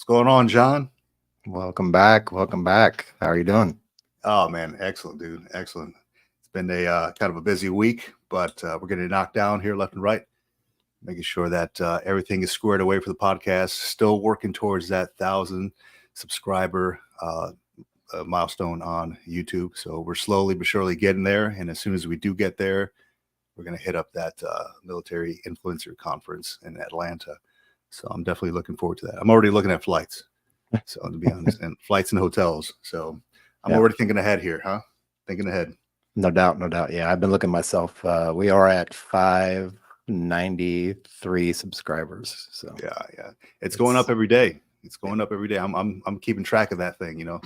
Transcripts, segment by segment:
going on, John? Welcome back. Welcome back. How are you doing? Oh man, excellent, dude. Excellent. It's been a kind of a busy week, but we're getting knocked down here left and right, making sure that everything is squared away for the podcast. Still working towards that 1,000 subscriber milestone on YouTube. So we're slowly but surely getting there. And as soon as we do get there, we're going to hit up that military influencer conference in Atlanta. So I'm definitely looking forward to that. I'm already looking at flights. So to be honest, and flights and hotels. So I'm already thinking ahead here, huh? Thinking ahead. No doubt, no doubt. Yeah, I've been looking myself. We are at 593 subscribers. So yeah, it's going up every day. It's going up every day. I'm keeping track of that thing, you know.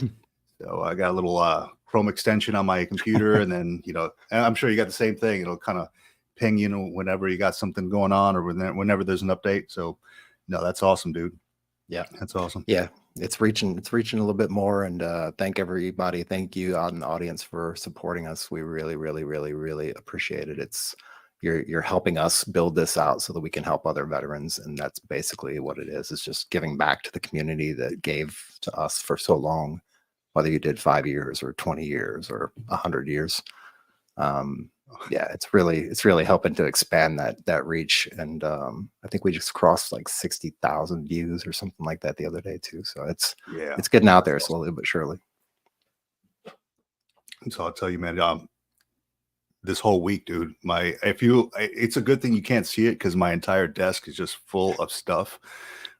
So I got a little Chrome extension on my computer, and then and I'm sure you got the same thing. It'll kind of ping whenever you got something going on or whenever there's an update. So no, that's awesome, dude. Yeah, that's awesome. Yeah, it's reaching a little bit more, and thank everybody. Thank you out in the audience for supporting us. We really, really, really, really appreciate it. It's you're helping us build this out so that we can help other veterans, and that's basically what it is. It's just giving back to the community that gave to us for so long, whether you did 5 years or 20 years or 100 years. Yeah, it's really helping to expand that reach, and I think we just crossed like 60,000 views or something like that the other day too. So it's getting out there slowly but surely. So I'll tell you, man, this whole week, dude, it's a good thing you can't see it because my entire desk is just full of stuff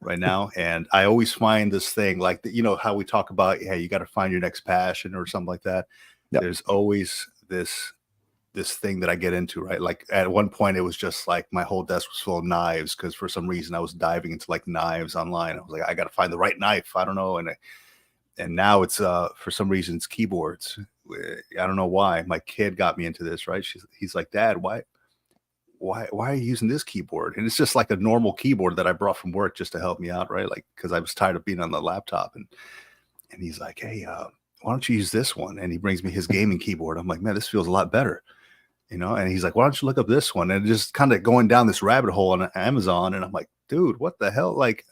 right now, and I always find this thing like how we talk about, you got to find your next passion or something like that. Yep. There's always this thing that I get into, right? Like at one point it was just like my whole desk was full of knives because for some reason I was diving into like knives online. I was like, I got to find the right knife. I don't know. And now it's for some reason it's keyboards. I don't know why. My kid got me into this, right? He's like, Dad, why are you using this keyboard? And it's just like a normal keyboard that I brought from work just to help me out, right? Like, because I was tired of being on the laptop. And he's like, hey, why don't you use this one? And he brings me his gaming keyboard. I'm like, man, this feels a lot better. And he's like, why don't you look up this one? And just kind of going down this rabbit hole on Amazon. And I'm like, dude, what the hell? Like,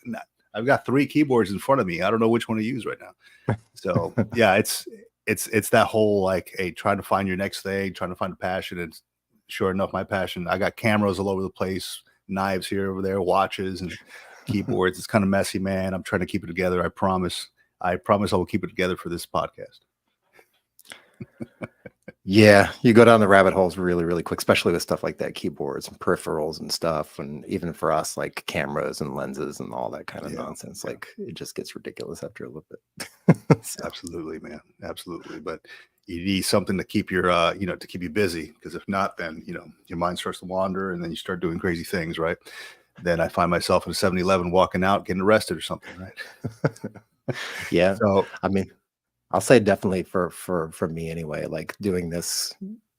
I've got 3 keyboards in front of me. I don't know which one to use right now. So yeah, it's that whole like, hey, trying to find your next thing, trying to find a passion. And sure enough, my passion, I got cameras all over the place, knives here, over there, watches and keyboards. It's kind of messy, man. I'm trying to keep it together. I promise I will keep it together for this podcast. Yeah, you go down the rabbit holes really, really quick, especially with stuff like that, keyboards and peripherals and stuff. And even for us, like cameras and lenses and all that kind of nonsense, like it just gets ridiculous after a little bit. So. Absolutely, man. Absolutely. But you need something to keep your, to keep you busy. Because if not, then, your mind starts to wander and then you start doing crazy things, right? Then I find myself in a 7-Eleven walking out, getting arrested or something, right? Yeah. So, I mean, I'll say definitely for me anyway, like doing this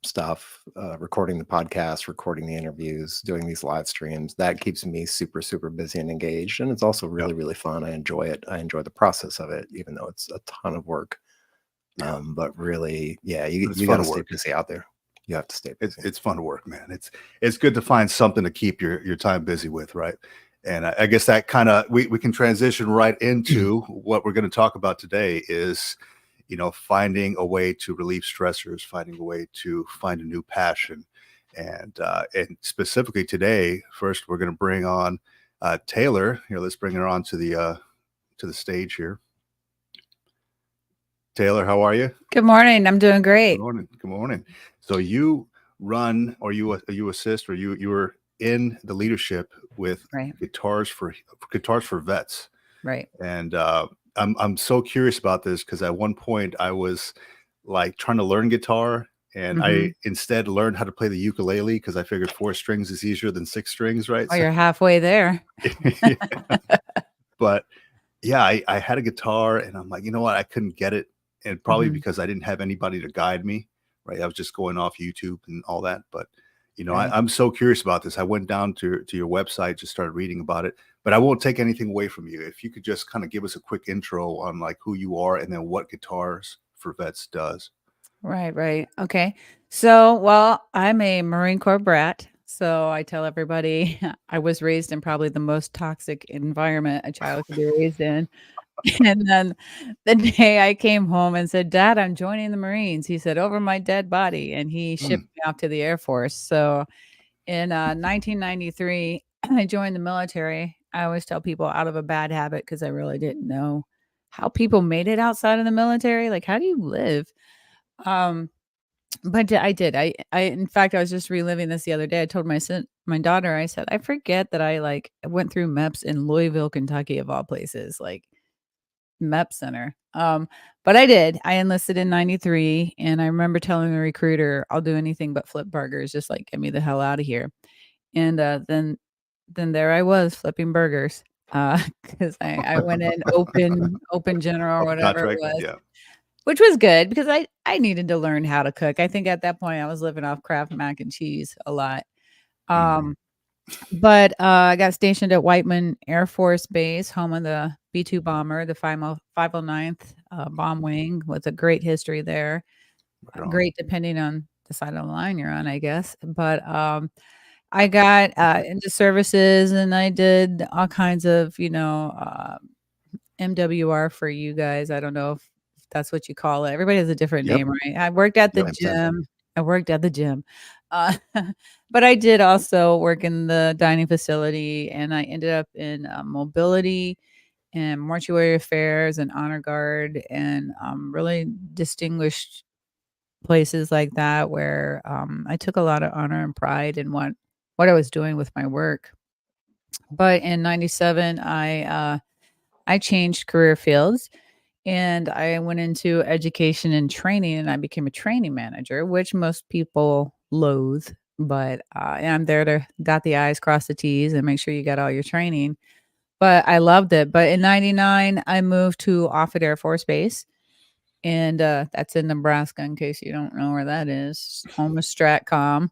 stuff, recording the podcast, recording the interviews, doing these live streams, that keeps me super, super busy and engaged. And it's also really, really fun. I enjoy it. I enjoy the process of it, even though it's a ton of work. But really, you got to stay busy out there. You have to stay busy. It's fun to work, man. It's good to find something to keep your time busy with, right? And I guess that kind of, we can transition right into what we're going to talk about today is, finding a way to relieve stressors, finding a way to find a new passion. And specifically today, first, we're going to bring on Taylor. Here, let's bring her on to the stage here. Taylor, how are you? Good morning. I'm doing great. Good morning. Good morning. So you run, or you assist, or you were in the leadership with Guitars for Vets. Right. And I'm so curious about this because at one point I was like trying to learn guitar, and I instead learned how to play the ukulele because I figured 4 strings is easier than 6 strings, right? Oh, you're halfway there. But yeah, I had a guitar and I'm like, you know what? I couldn't get it. And probably because I didn't have anybody to guide me, right? I was just going off YouTube and all that. But, I'm so curious about this. I went down to your website, just started reading about it. But I won't take anything away from you. If you could just kind of give us a quick intro on like who you are and then what Guitars for Vets does. Right. Okay. So, well, I'm a Marine Corps brat. So I tell everybody I was raised in probably the most toxic environment a child could be raised in. And then the day I came home and said, "Dad, I'm joining the Marines," he said, "Over my dead body," and he shipped Mm, me off to the Air Force. So in 1993, I joined the military. I always tell people out of a bad habit because I really didn't know how people made it outside of the military. Like, how do you live? Um, but I did. In fact, I was just reliving this the other day. I told my daughter, I said, I forget that I like went through MEPS in Louisville, Kentucky, of all places. Like MEP Center. But I did. I enlisted in 93 and I remember telling the recruiter, I'll do anything but flip burgers, just like get me the hell out of here. And then there I was flipping burgers. Because I went in open general or open whatever it contract. was, Yeah. which was good because I needed to learn how to cook. I think at that point I was living off Kraft mac and cheese a lot. Mhm. Um, but, I got stationed at Whiteman Air Force Base, home of the B-2 bomber, the 509th, bomb wing with a great history there. Right on. Great depending on the side of the line you're on, I guess. But, I got, into services and I did all kinds of, MWR for you guys. I don't know if that's what you call it. Everybody has a different Yep. name, right? I worked at the Yep. Same thing. gym. I worked at the gym. Uh, but I did also work in the dining facility and I ended up in mobility and mortuary affairs and honor guard and really distinguished places like that where I took a lot of honor and pride in what I was doing with my work. But in 97, I changed career fields and I went into education and training and I became a training manager, which most people loathe. But I'm there to dot the I's, cross the T's, and make sure you got all your training. But I loved it. But in 99, I moved to Offutt Air Force Base. And that's in Nebraska, in case you don't know where that is, home of Stratcom.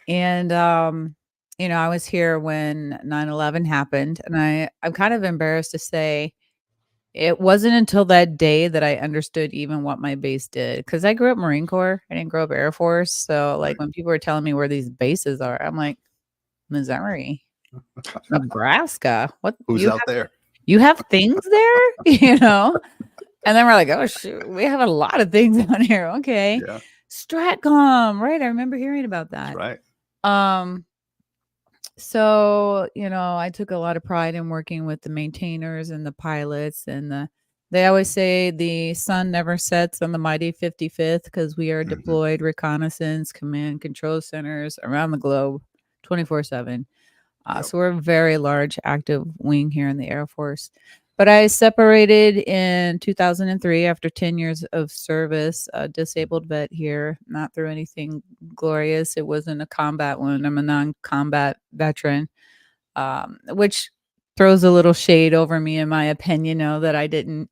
And I was here when 9/11 happened. And I'm kind of embarrassed to say it wasn't until that day that I understood even what my base did, because I grew up Marine Corps. I didn't grow up Air Force. So, like, Right. when people were telling me where these bases are, I'm like, "Missouri, Nebraska. What? Who's out there? You have things there?" You know? And then we're like, "Oh, shoot, we have a lot of things on here. Okay." Yeah. Stratcom, right? I remember hearing about That's that. right. Um, So, I took a lot of pride in working with the maintainers and the pilots they always say the sun never sets on the mighty 55th because we are Mhm. deployed reconnaissance, command control centers around the globe 24/7. Yep. So we're a very large active wing here in the Air Force. But I separated in 2003 after 10 years of service, a disabled vet here, not through anything glorious. It wasn't a combat wound. I'm a non-combat veteran, which throws a little shade over me, in my opinion, that I didn't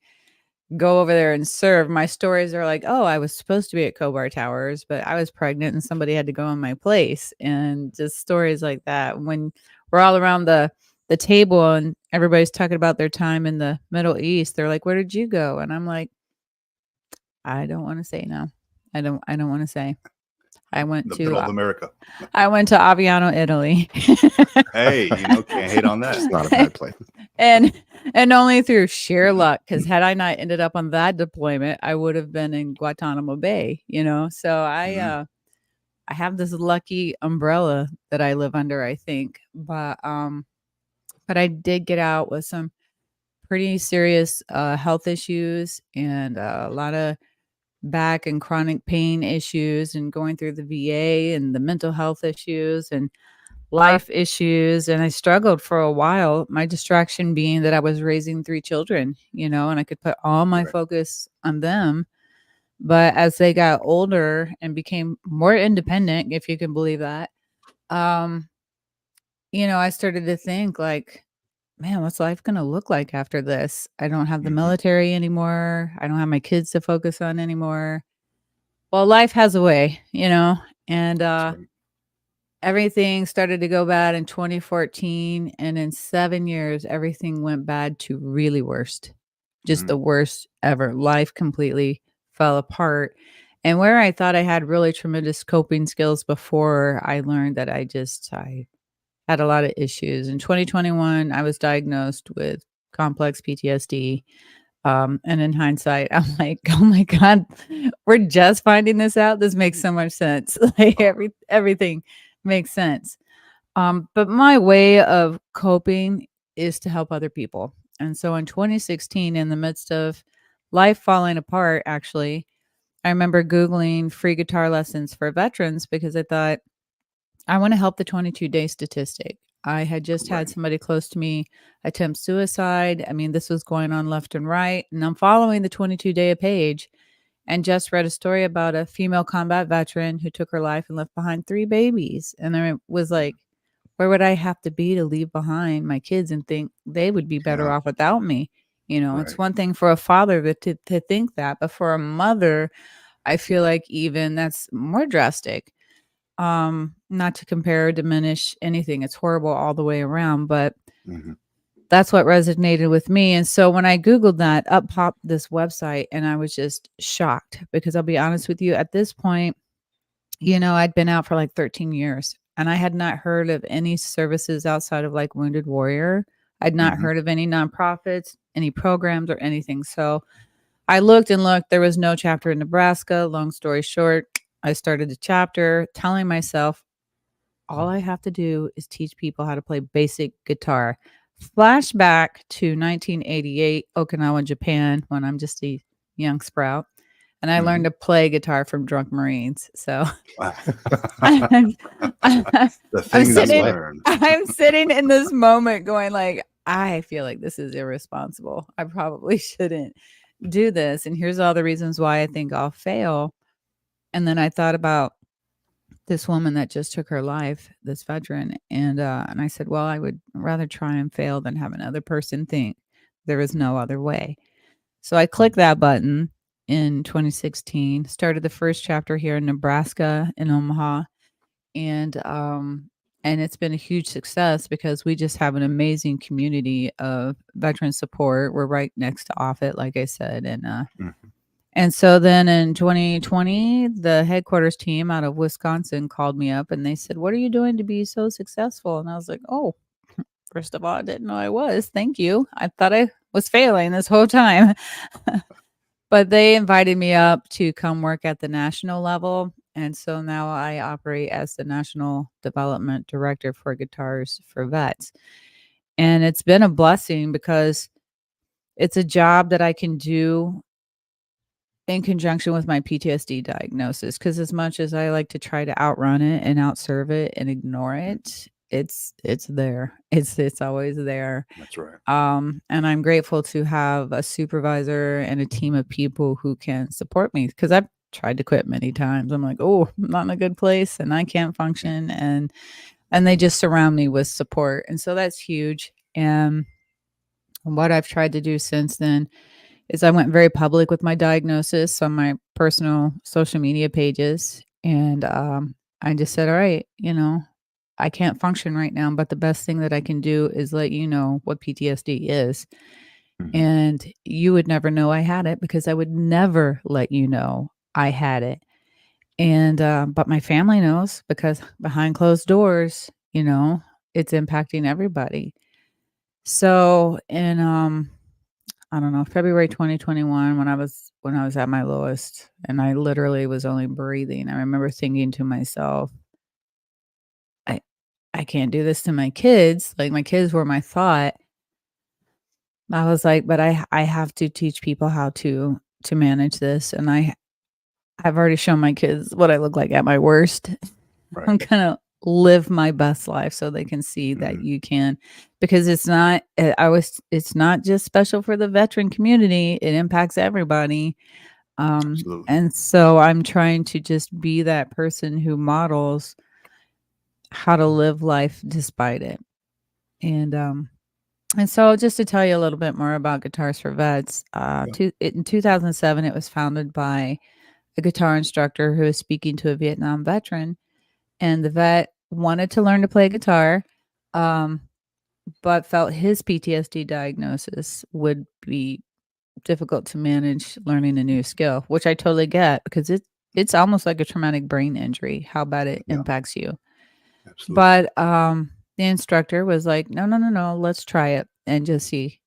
go over there and serve. My stories are like, oh, I was supposed to be at Kobar Towers, but I was pregnant and somebody had to go in my place. And just stories like that. When we're all around the table and everybody's talking about their time in the Middle East, they're like, where did you go? And I'm like, I don't want to say now. I don't want to say. I went The to middle of America. Aviano, Italy. Hey, can't hate on It's that. not a bad place. and and only through sheer luck, because had I not ended up on that deployment, I would have been in Guantanamo Bay, So Mhm. I have this lucky umbrella that I live under, I think. But I did get out with some pretty serious health issues and a lot of back and chronic pain issues and going through the VA and the mental health issues and life issues, and I struggled for a while, my distraction being that I was raising 3 children, and I could put all my Right. focus on them, but as they got older and became more independent, if you can believe that, um, I started to think like, "Man, what's life gonna look like after this? I don't have the Mhm. military anymore, I don't have my kids to focus on anymore." Well, life has a way, and, That's right. everything started to go bad in 2014, and in 7 years, everything went bad to really worst. Just Mhm. the worst ever. Life completely fell apart, and where I thought I had really tremendous coping skills before, I learned that I had a lot of issues. In 2021, I was diagnosed with complex PTSD. And in hindsight, I'm like, oh my God, we're just finding this out. This makes so much sense. Like everything makes sense. But my way of coping is to help other people. And so in 2016, in the midst of life falling apart, actually, I remember Googling free guitar lessons for veterans because I thought, I want to help the 22-day statistic. I had just had Right. somebody close to me attempt suicide. I mean, this was going on left and right. And I'm following the 22-day page and just read a story about a female combat veteran who took her life and left behind 3 babies. And I was like, where would I have to be to leave behind my kids and think they would be better Yeah. off without me? You know, it's Right. one thing for a father to think that, but for a mother, I feel like even that's more drastic. Not to compare or diminish anything. It's horrible all the way around, but Mhm. that's what resonated with me. And so when I Googled that, up popped this website and I was just shocked because I'll be honest with you, at this point, I'd been out for like 13 years and I had not heard of any services outside of like Wounded Warrior. I'd not Mhm. heard of any nonprofits, any programs or anything. So I looked and looked. There was no chapter in Nebraska. Long story short, I started a chapter telling myself all I have to do is teach people how to play basic guitar. Flashback to 1988, Okinawa, Japan, when I'm just a young sprout. And I learned Mhm. to play guitar from drunk Marines. So Wow. I'm, The I'm things That's you why. sitting, learn. I'm sitting in this moment going like, I feel like this is irresponsible. I probably shouldn't do this. And here's all the reasons why I think I'll fail. And then I thought about this woman that just took her life, this veteran, and I said, "Well, I would rather try and fail than have another person think there is no other way." So I clicked that button in 2016, started the first chapter here in Nebraska in Omaha, and it's been a huge success because we just have an amazing community of veteran support. We're right next to Offutt, like I said, Mhm. and so then in 2020, the headquarters team out of Wisconsin called me up and they said, "What are you doing to be so successful?" And I was like, "Oh, first of all, I didn't know I was. Thank you. I thought I was failing this whole time." But they invited me up to come work at the national level. And so now I operate as the National Development Director for Guitars for Vets. And it's been a blessing because it's a job that I can do in conjunction with my PTSD diagnosis, because as much as I like to try to outrun it and outserve it and ignore it, it's there. It's always there. That's right. And I'm grateful to have a supervisor and a team of people who can support me because I've tried to quit many times. I'm like, oh, I'm not in a good place and I can't function. And they just surround me with support. And so that's huge. And what I've tried to do since then is I went very public with my diagnosis on my personal social media pages. And I just said, all right, I can't function right now, but the best thing that I can do is let you know what PTSD is. Mhm. And you would never know I had it because I would never let you know I had it. And but my family knows because behind closed doors, it's impacting everybody. So in I don't know, February 2021 when I was at my lowest and I literally was only breathing. I remember thinking to myself, I I can't do this to my kids. Like my kids were my thought. I was like, but I have to teach people how to manage this and I've already shown my kids what I look like at my worst. Right. I'm gonna live my best life so they can see that Mhm. you can because it's not just special for the veteran community, it impacts everybody. Absolutely. And so I'm trying to just be that person who models how to live life despite it. And so just to tell you a little bit more about Guitars for Vets, Yeah. in 2007 it was founded by a guitar instructor who was speaking to a Vietnam veteran, and the vet wanted to learn to play guitar, um, but felt his PTSD diagnosis would be difficult to manage learning a new skill, which I totally get because it's almost like a traumatic brain injury, how bad it Yeah. impacts you. Absolutely. But the instructor was like, no, no, no, no, let's try it and just see,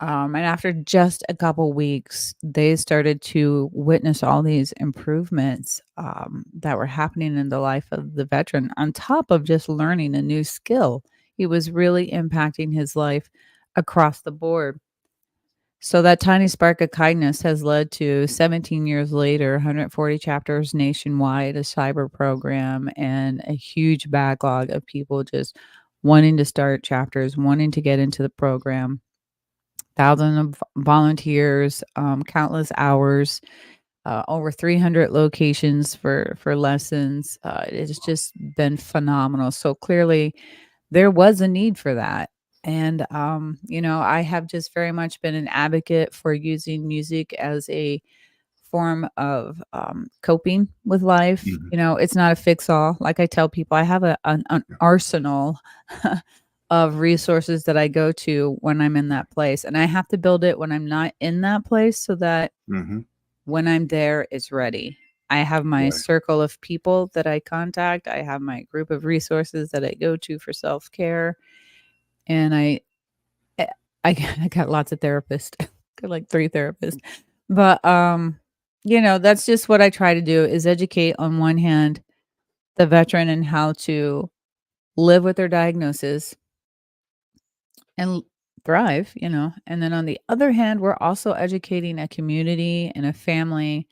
And after just a couple weeks, they started to witness all these improvements that were happening in the life of the veteran, on top of just learning a new skill. It was really impacting his life across the board. So that tiny spark of kindness has led to 17 years later, 140 chapters nationwide, a cyber program, and a huge backlog of people just wanting to start chapters, wanting to get into the program. Thousands of volunteers, countless hours, over 300 locations for lessons. It's just been phenomenal. So clearly, there was a need for that. And, I have just very much been an advocate for using music as a form of coping with life. Mhm. It's not a fix all. Like I tell people, I have an Yeah. arsenal of resources that I go to when I'm in that place. And I have to build it when I'm not in that place so that Mhm. when I'm there, it's ready. I have my Right. circle of people that I contact. I have my group of resources that I go to for self care, and eh, I got lots of therapists, got like 3 therapists. But, that's just what I try to do is educate on one hand the veteran and how to live with their diagnosis and thrive, and then on the other hand, we're also educating a community and a family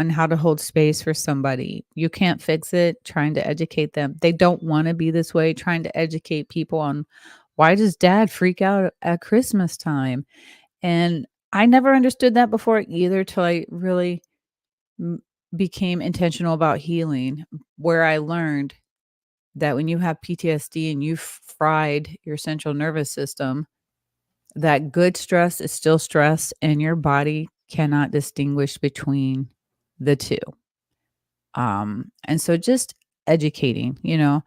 on how to hold space for somebody. You can't fix it, trying to educate them. They don't wanna be this way, trying to educate people on why does dad freak out at Christmas time? And I never understood that before either till I really m became intentional about healing, where I learned that when you have PTSD and you've fried your central nervous system, that good stress is still stress and your body cannot distinguish between the 2. And so just educating, That's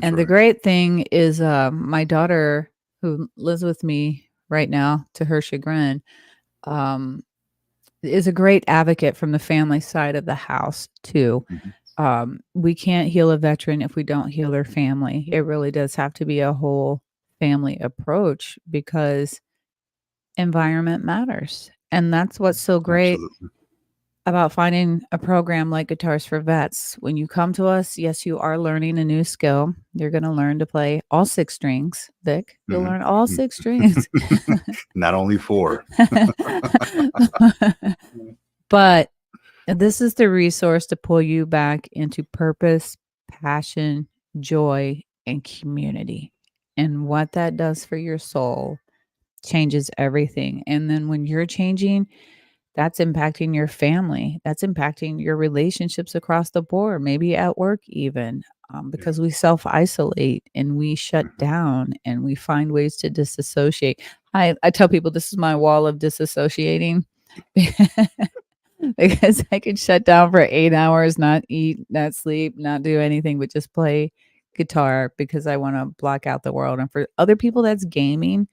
and the right. great thing is, my daughter who lives with me right now, to her chagrin, um, is a great advocate from the family side of the house too. Mhm. We can't heal a veteran if we don't heal their family. It really does have to be a whole family approach because environment matters. And that's what's so great Absolutely. about finding a program like Guitars for Vets. When you come to us, yes, you are learning a new skill. You're going to learn to play all 6 strings, Vic. You'll Mhm. learn all Mm. 6 strings. Not only 4. But this is the resource to pull you back into purpose, passion, joy, and community. And what that does for your soul changes everything. And then when you're changing, that's impacting your family. That's impacting your relationships across the board, maybe at work even, Yeah. because we self-isolate and we shut Mhm. down and we find ways to disassociate. I tell people this is my wall of disassociating because I could shut down for 8 hours, not eat, not sleep, not do anything but just play guitar because I wanna block out the world. And for other people, that's gaming.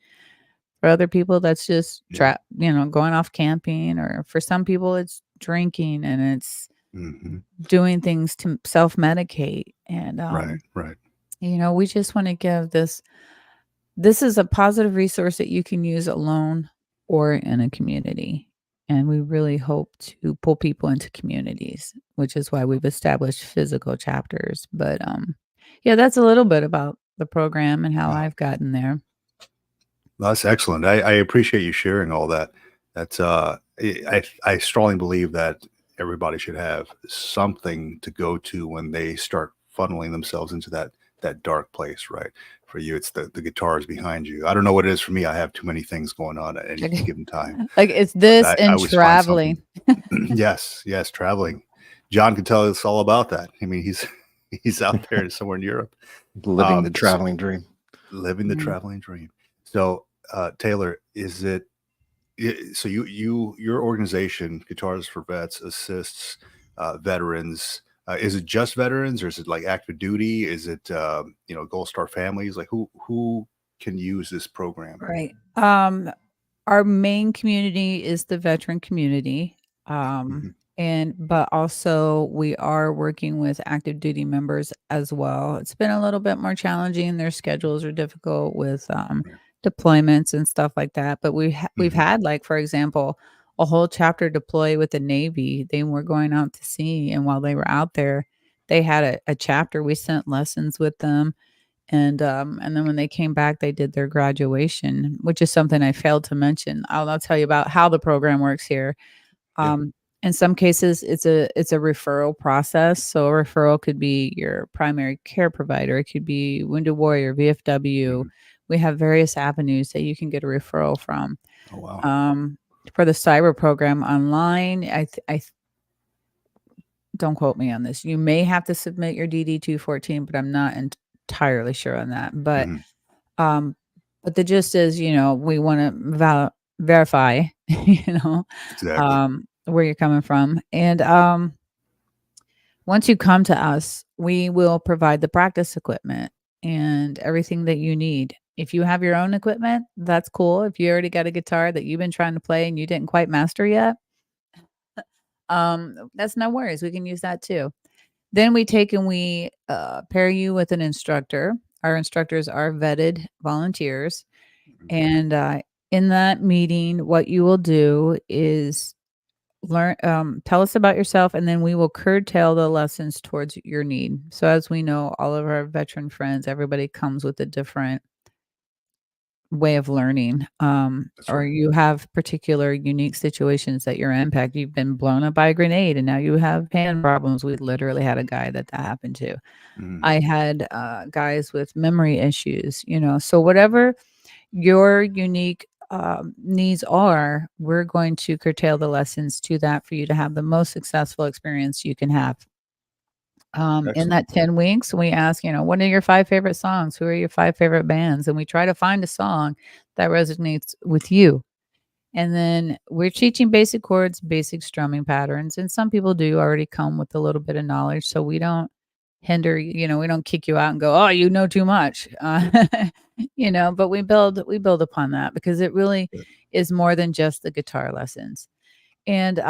For other people, that's just Yeah. going off camping, or for some people, it's drinking and it's Mhm. doing things to self-medicate. And, Right, right. we just wanna give this is a positive resource that you can use alone or in a community. And we really hope to pull people into communities, which is why we've established physical chapters. But, yeah, that's a little bit about the program and how Wow. I've gotten there. That's excellent. I appreciate you sharing all that. That's, I strongly believe that everybody should have something to go to when they start funneling themselves into that dark place, right? For you, it's the guitars behind you. I don't know what it is for me. I have too many things going on at any Like given time, like, it's but this I and always find something. traveling. Yes, yes, traveling. John can tell us all about that. I mean, he's he's out there somewhere in Europe. Living the So traveling dream. living the Mhm. traveling dream. So, Taylor, is it so your organization, Guitars for Vets, assists veterans. Is it just veterans, or is it like active duty? Is it Gold Star families? Like who can use this program? Right. Our main community is the veteran community. Mhm. But also we are working with active duty members as well. It's been a little bit more challenging. Their schedules are difficult with deployments and stuff like that. But we've Mhm. had, like, for example, a whole chapter deploy with the Navy. They were going out to sea, and while they were out there, they had a chapter. We sent lessons with them, and then when they came back, they did their graduation, which is something I failed to mention. I'll tell you about how the program works here. Yeah. In some cases, it's a referral process. So a referral could be your primary care provider. It could be Wounded Warrior, VFW. Mhm. We have various avenues that you can get a referral from. Oh, wow. For the cyber program online, don't quote me on this. You may have to submit your DD 214, but I'm not entirely sure on that. Mhm. Um, but the gist is, we want to verify, Exactly. where you're coming from. And once you come to us, we will provide the practice equipment and everything that you need. If you have your own equipment, that's cool. If you already got a guitar that you've been trying to play and you didn't quite master yet, that's no worries. We can use that too. Then we take and we pair you with an instructor. Our instructors are vetted volunteers. Mhm. And in that meeting, what you will do is tell us about yourself, and then we will curtail the lessons towards your need. So, as we know, all of our veteran friends, everybody comes with a different way of learning, That's or right. you have particular unique situations that you're impacted. You've been blown up by a grenade and now you have hand problems. We literally had a guy that happened to. Mhm. I had guys with memory issues, so whatever your unique needs are, we're going to curtail the lessons to that for you to have the most successful experience you can have. In Excellent. that 10 weeks, we ask, what are your 5 favorite songs? Who are your 5 favorite bands? And we try to find a song that resonates with you. And then we're teaching basic chords, basic strumming patterns. And some people do already come with a little bit of knowledge. So we don't hinder, we don't kick you out and go, oh, you know too much. But we build upon that because it really Good. is more than just the guitar lessons. And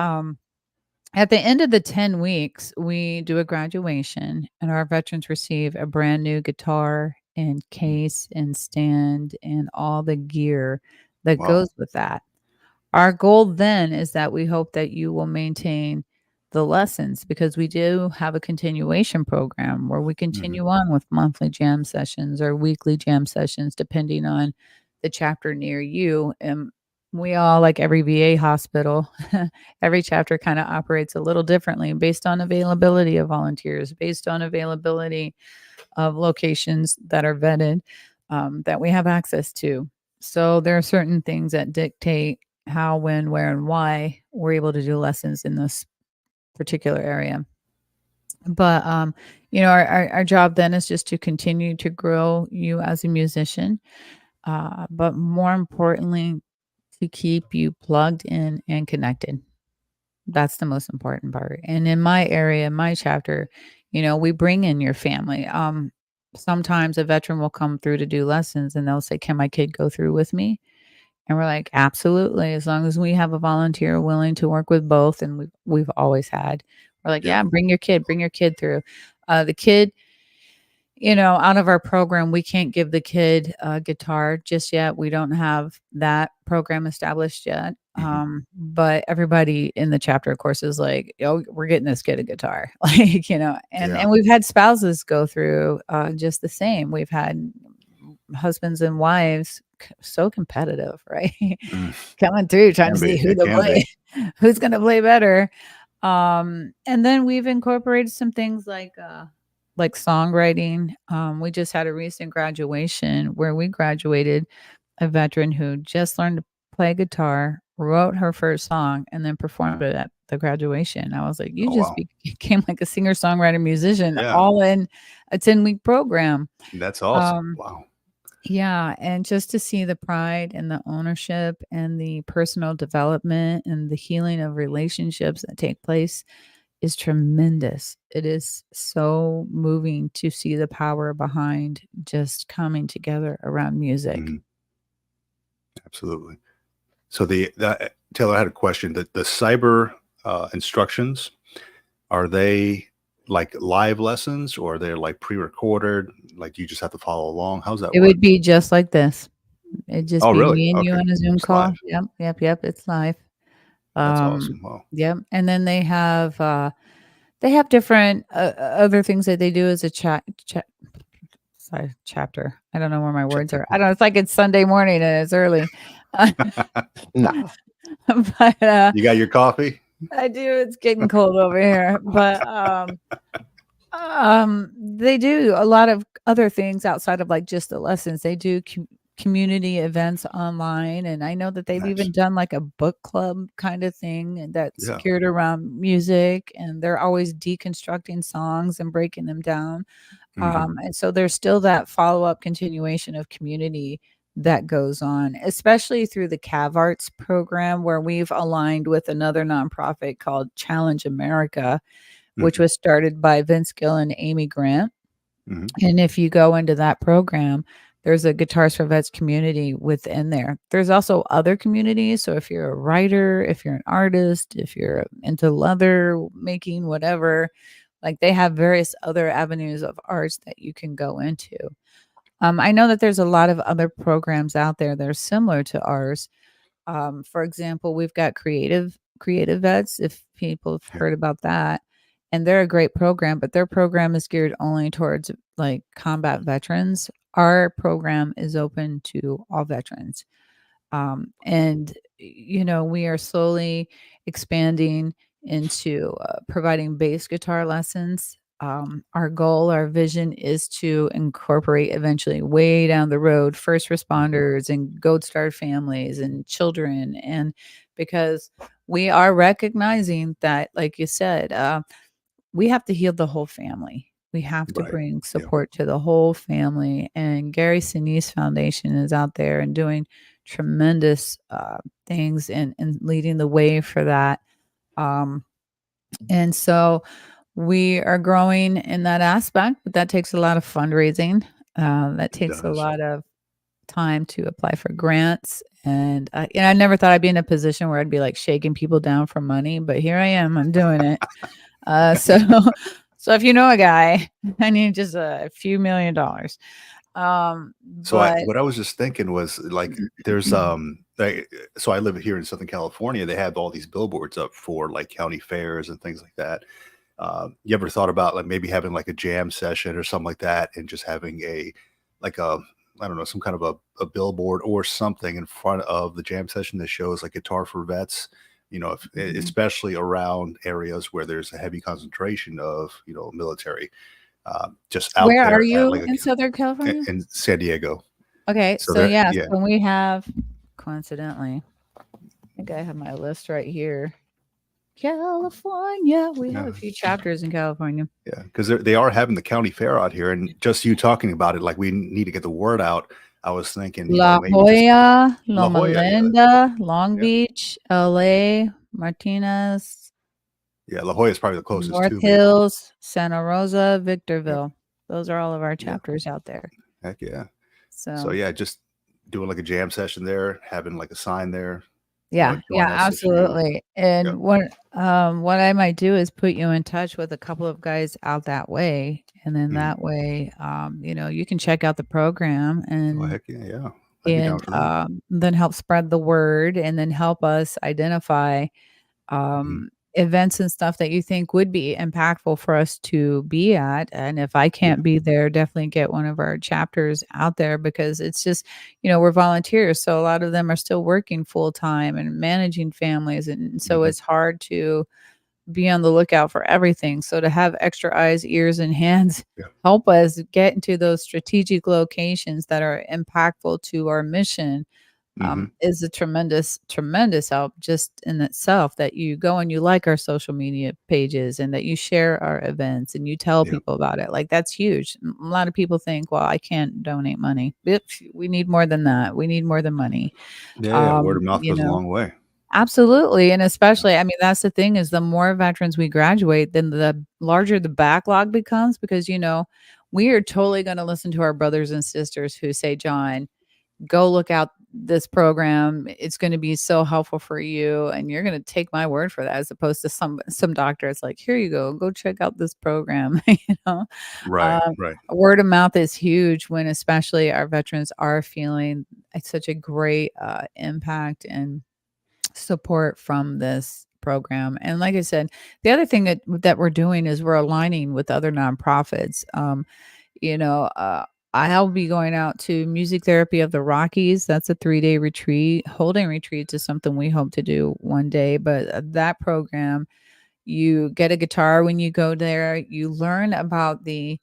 at the end of the 10 weeks, we do a graduation and our veterans receive a brand new guitar and Mhm. case and stand and all the gear that Wow. goes with that. Our goal then is that we hope that you will maintain the lessons because we do have a continuation program where we Mhm. continue on with monthly jam sessions or weekly jam sessions, depending on the chapter near you. And we all, like every VA hospital, every chapter kind of operates a little differently based on availability of volunteers, based on availability of locations that are vetted, that we have access to. So there are certain things that dictate how, when, where, and why we're able to do lessons in this particular area. But our job then is just to continue to grow you as a musician, but more importantly, to keep you plugged in and connected. That's the most important part. And in my area, my chapter, we bring in your family. Sometimes a veteran will come through to do lessons and they'll say, "Can my kid go through with me?" And we're like, "Absolutely, as long as we have a volunteer willing to work with both." And we've always had. We're like, Yeah. "Yeah, bring your kid through." The kid, out of our program, we can't give the kid a guitar just yet. We don't have that program established yet. Mhm. But everybody in the chapter, of course, is like, "Oh, we're getting this kid a guitar." Like, and Yeah. we've had spouses go through just the same. We've had husbands and wives so competitive, right? Mm. Coming through trying to Can be. see It can be. who's going to play better. And then we've incorporated some things like songwriting. We just had a recent graduation where we graduated a veteran who just learned to play guitar, wrote her first song, and then performed it at the graduation. I was like, you Oh, just wow. became like a singer songwriter musician Yeah. all in a 10-week program. That's awesome. Um, Wow. yeah, and just to see the pride and the ownership and the personal development and the healing of relationships that take place is tremendous. It is so moving to see the power behind just coming together around music. Mhm. Absolutely. So Taylor, I had a question. The cyber instructions, are they like live lessons or they're like pre-recorded? Like you just have to follow along? How's that It work? would be just like this. It'd just Oh, be really? me and you Okay. on a Zoom It's call. live. Yep, yep, yep. It's live. That's Um, awesome. Wow. yep. And then they have different other things that they do as a sorry, chapter. I don't know where my words are. I don't know. It's like it's Sunday morning and it's early. No. But You got your coffee? I do. It's getting cold over here. But they do a lot of other things outside of like just the lessons. They do community events online, and I know that they've Nice. even done like a book club kind of thing and that's Yeah. geared around music, and they're always deconstructing songs and breaking them down. Mhm. And so there's still that follow-up continuation of community that goes on, especially through the Cav Arts program, where we've aligned with another nonprofit called Challenge America, which Mhm. was started by Vince Gill and Amy Grant. Mhm. And if you go into that program, there's a Guitars for Vets community within there. There's also other communities. So if you're a writer, if you're an artist, if you're into leather making, whatever, like they have various other avenues of arts that you can go into. I know that there's a lot of other programs out there that are similar to ours. For example, we've got creative vets, if people have Yeah. heard about that. And they're a great program, but their program is geared only towards like combat veterans. Our program is open to all veterans. And you know, we are slowly expanding into providing bass guitar lessons. Our goal, our vision is to incorporate eventually way down the road first Mhm. responders and Gold Star families and children. And because we are recognizing that, like you said, we have to heal the whole family. We have to Right. bring Yeah. support to the whole family. And Gary Sinise Foundation is out there and doing tremendous things and leading the way for that. Um, and so we are growing in that aspect, but that takes a lot of fundraising. That It takes a does. lot of time to apply for grants. And I never thought I'd be in a position where I'd be like shaking people down for money, but here I am. I'm doing it. So, so if you know a guy, I need just a few $1,000,000. So I But what I was just thinking was like there's like, so I live here in Southern California. They have all these billboards up for like county fairs and things like that. You ever thought about like maybe having like a jam session or something like that, and just having a like a I don't know, some kind of a billboard or something in front of the jam session that shows like Guitar for Vets, you know, if, Mhm. especially around areas where there's a heavy concentration of, you know, military, just out Where are there at you like in Southern a, California? in San Diego. Okay, So so there, yes, yeah, so we have coincidentally, I think I have my list right here. California. We have yeah, a few chapters in California. yeah, because they are having the county fair out here, and just you talking about it, like we need to get the word out. I was thinking, you know, La maybe just Jolla, La Loma Jolla, yeah, Linda, Long yeah, Beach, LA, Martinez, yeah. La Jolla is probably the closest North to me. Hills, Santa Rosa, Yeah, Victorville. Those are all of our yeah, chapters out there. heck yeah. So So, yeah, just doing like a jam session there, having like a sign there, you know, yeah, join yeah, SSU. absolutely. Yep. And what I might do is put you in touch with a couple of guys out that way, and then Mhm. that way, you know, you can check out the program Oh and heck yeah, yeah. I'd be down for that. then help spread the word, and then help us identify Mhm. events and stuff that you think would be impactful for us to be at. And if I Yeah. can't be there, definitely get one of our chapters out there, because it's just, you know, we're volunteers. So a lot of them are still working full time and managing families. And so Mhm. it's hard to be on the lookout for everything. So to have extra eyes, ears, and hands Yeah. help us get into those strategic locations that are impactful to our mission Mhm. is a tremendous, tremendous help just in itself, that you go and you like our social media pages and that you share our events and you tell Yeah. people about it. Like that's huge. A lot of people think, well, I can't donate money. We need more than that. We need more than money. Yeah, yeah. Word of mouth You goes a know, long way. absolutely. And Yeah. especially, I mean, that's the thing is the more veterans we graduate, then the larger the backlog becomes, because, you know, we are totally going to listen to our brothers and sisters who say, John, go look out this program. It's going to be so helpful for you, and you're going to take my word for that, as opposed to some doctor. It's like, here you go check out this program. Right, Um, right. Word of mouth is huge when especially our veterans are feeling such a great impact and support from this program. And like I said, the other thing that we're doing is we're aligning with other nonprofits. You know, I'll be going out to Music Therapy of the Rockies. That's a 3-day retreat. Holding retreats is something we hope to do one day. But that program, you get a guitar when you go there. You learn about the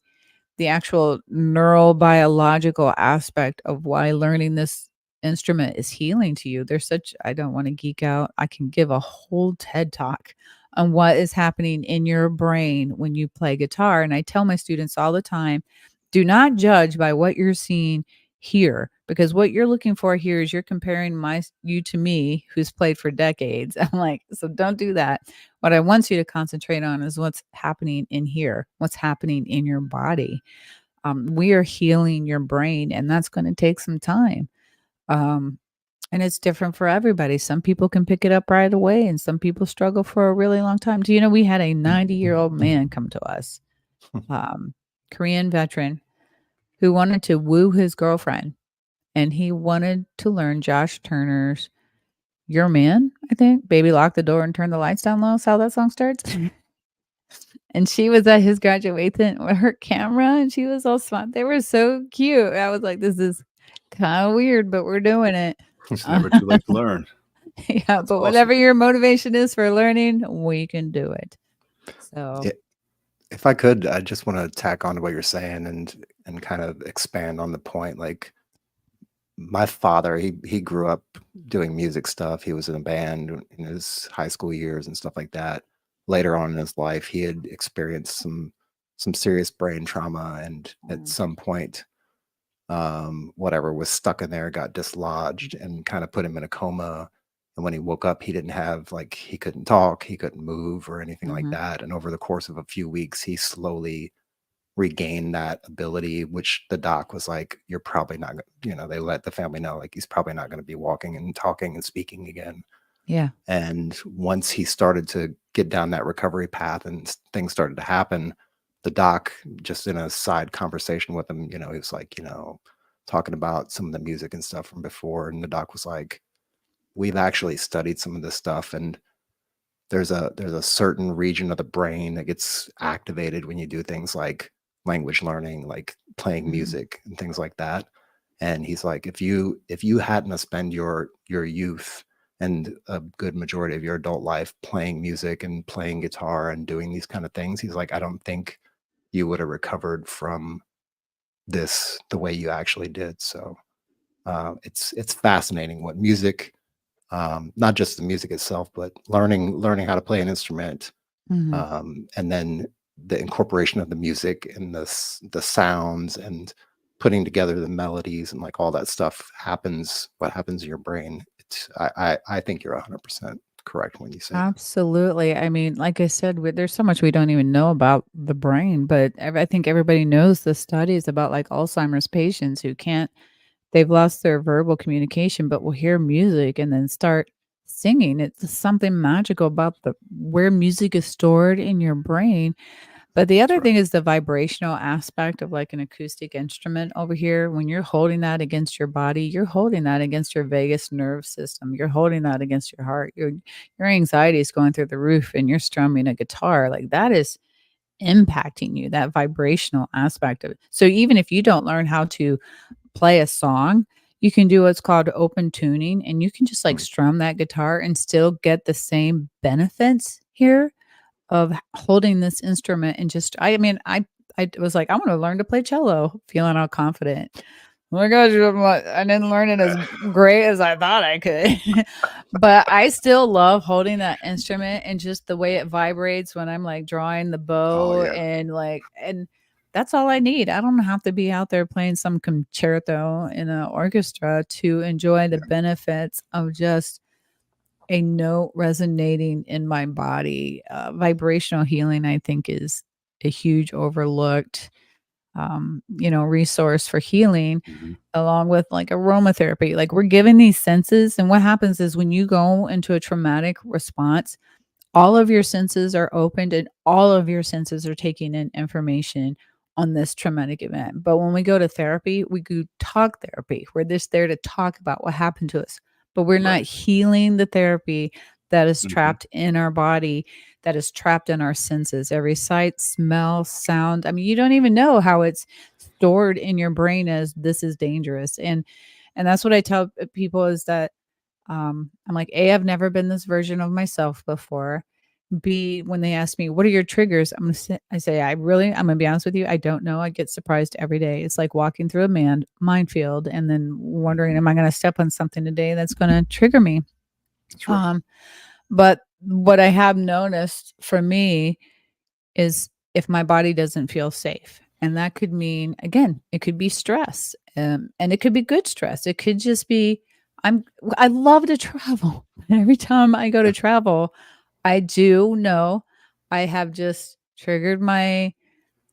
actual neurobiological aspect of why learning this instrument is healing to you. There's such, I don't want to geek out. I can give a whole TED talk on what is happening in your brain when you play guitar. And I tell my students all the time, do not judge by what you're seeing here, because what you're looking for here is you're comparing you to me, who's played for decades. I'm like, so don't do that. What I want you to concentrate on is what's happening in here, what's happening in your body. We are healing your brain, and that's going to take some time. Um, and it's different for everybody. Some people can pick it up right away, and some people struggle for a really long time. Do you know we had a 90-year-old man come to us, Korean veteran, who wanted to woo his girlfriend, and he wanted to learn Josh Turner's "Your Man," I think. "Baby, lock the door and turn the lights down low." Is how that song starts. And she was at his graduation with her camera, and she was all smart. They were so cute. I was like, this is kind of weird, but we're doing it. It's never too late to learn. Yeah, That's but awesome. whatever your motivation is for learning, we can do it. So Yeah. If I could, I just want to tack on to what you're saying and kind of expand on the point. Like my father, he grew up doing music stuff. He was in a band in his high school years and stuff like that. Later on in his life, he had experienced some serious brain trauma, and at some point, whatever was stuck in there got dislodged and kind of put him in a coma. And when he woke up, he didn't have, like, he couldn't talk, he couldn't move or anything like mhm, that. And over the course of a few weeks, he slowly regained that ability, which the doc was like, you're probably not, they let the family know, like, he's probably not going to be walking and talking and speaking again. yeah. And once he started to get down that recovery path and things started to happen, the doc, just in a side conversation with him, he was like, talking about some of the music and stuff from before. And the doc was like, we've actually studied some of this stuff, and there's a certain region of the brain that gets activated when you do things like language learning, like playing Mhm, music and things like that. And he's like, if you hadn't have spent your youth and a good majority of your adult life playing music and playing guitar and doing these kind of things, he's like, I don't think you would have recovered from this the way you actually did. So it's fascinating what music, not just the music itself, but learning how to play an instrument, mhm. and then the incorporation of the music and the sounds and putting together the melodies and like all that stuff happens. What happens in your brain? I think you're 100% correct when you say that. Absolutely. I mean, like I said, there's so much we don't even know about the brain, but I think everybody knows the studies about like Alzheimer's patients who can't, they've lost their verbal communication, but will hear music and then start singing. It's something magical about the where music is stored in your brain. But the That's other right. thing is the vibrational aspect of like an acoustic instrument over here. When you're holding that against your body, you're holding that against your vagus nerve system. You're holding that against your heart. Your anxiety is going through the roof, and you're strumming a guitar. Like that is impacting you, that vibrational aspect of it. So even if you don't learn how to play a song, you can do what's called open tuning, and you can just like Mm. strum that guitar and still get the same benefits here of holding this instrument. And just I mean, I was like, "I wanna learn to play cello," feeling all confident. Oh my gosh, I didn't learn it as great as I thought I could. But I still love holding that instrument and just the way it vibrates when I'm, like, drawing the Oh bow, yeah. and that's all I need. I don't have to be out there playing some concerto in an orchestra to enjoy the Yeah. benefits of just a note resonating in my body. Vibrational healing, I think, is a huge overlooked resource for healing, Mhm. along with like aromatherapy. Like we're given these senses, and what happens is when you go into a traumatic response, all of your senses are opened and all of your senses are taking in information on this traumatic event. But when we go to therapy, we do talk therapy. We're just there to talk about what happened to us, but we're not Right. healing the therapy that is Mhm. trapped in our body, that is trapped in our senses. Every sight, smell, sound. I mean, you don't even know how it's stored in your brain as this is dangerous. And that's what I tell people is that I'm like, A, I've never been this version of myself before. B, when they ask me, what are your triggers? I say, I'm gonna be honest with you. I don't know. I get surprised every day. It's like walking through a minefield and then wondering, Mhm. am I going to step on something today that's going to trigger me? That's right. Um, but what I have noticed for me is if my body doesn't feel safe. And that could mean, again, it could be stress, and it could be good stress. It could just be, I love to travel. Every time I go to travel, I do know I have just triggered my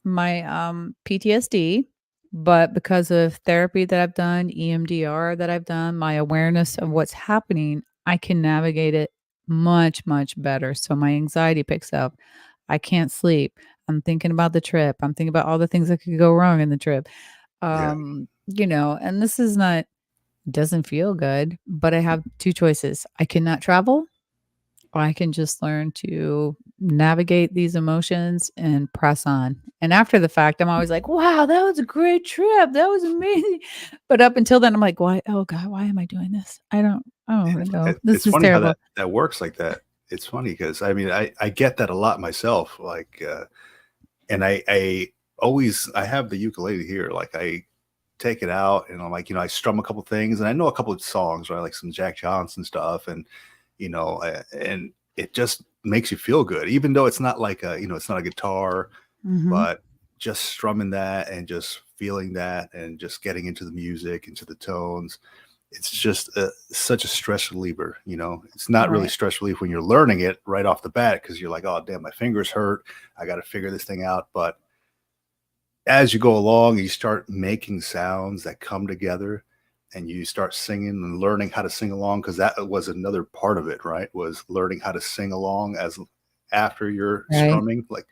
PTSD, but because of therapy that I've done, EMDR that I've done, my awareness of what's happening, I can navigate it much, much better. So my anxiety picks up. I can't sleep. I'm thinking about the trip. I'm thinking about all the things that could go wrong in the trip. Yeah. And this is not doesn't feel good, but I have two choices. I cannot travel, or I can just learn to navigate these emotions and press on. And after the fact, I'm always like, wow, that was a great trip. That was amazing. But up until then, I'm like, why? Oh God, why am I doing this? I don't want to go. This It's is funny how terrible. that works like that. It's funny because I mean, I get that a lot myself, like, and I always I have the ukulele here, like, I take it out and I'm like, I strum a couple things and I know a couple of songs, right? Like some Jack Johnson stuff and it just makes you feel good, even though it's not like it's not a guitar, Hmm. but just strumming that and just feeling that and just getting into the music, into the tones. It's just such a stress reliever. It's not really Right. stress relief when you're learning it right off the bat because you're like, oh, damn, my fingers hurt. I got to figure this thing out. But as you go along, you start making sounds that come together and you start singing and learning how to sing along because that was another part of it, right? Was learning how to sing along as after you're Right. strumming. Like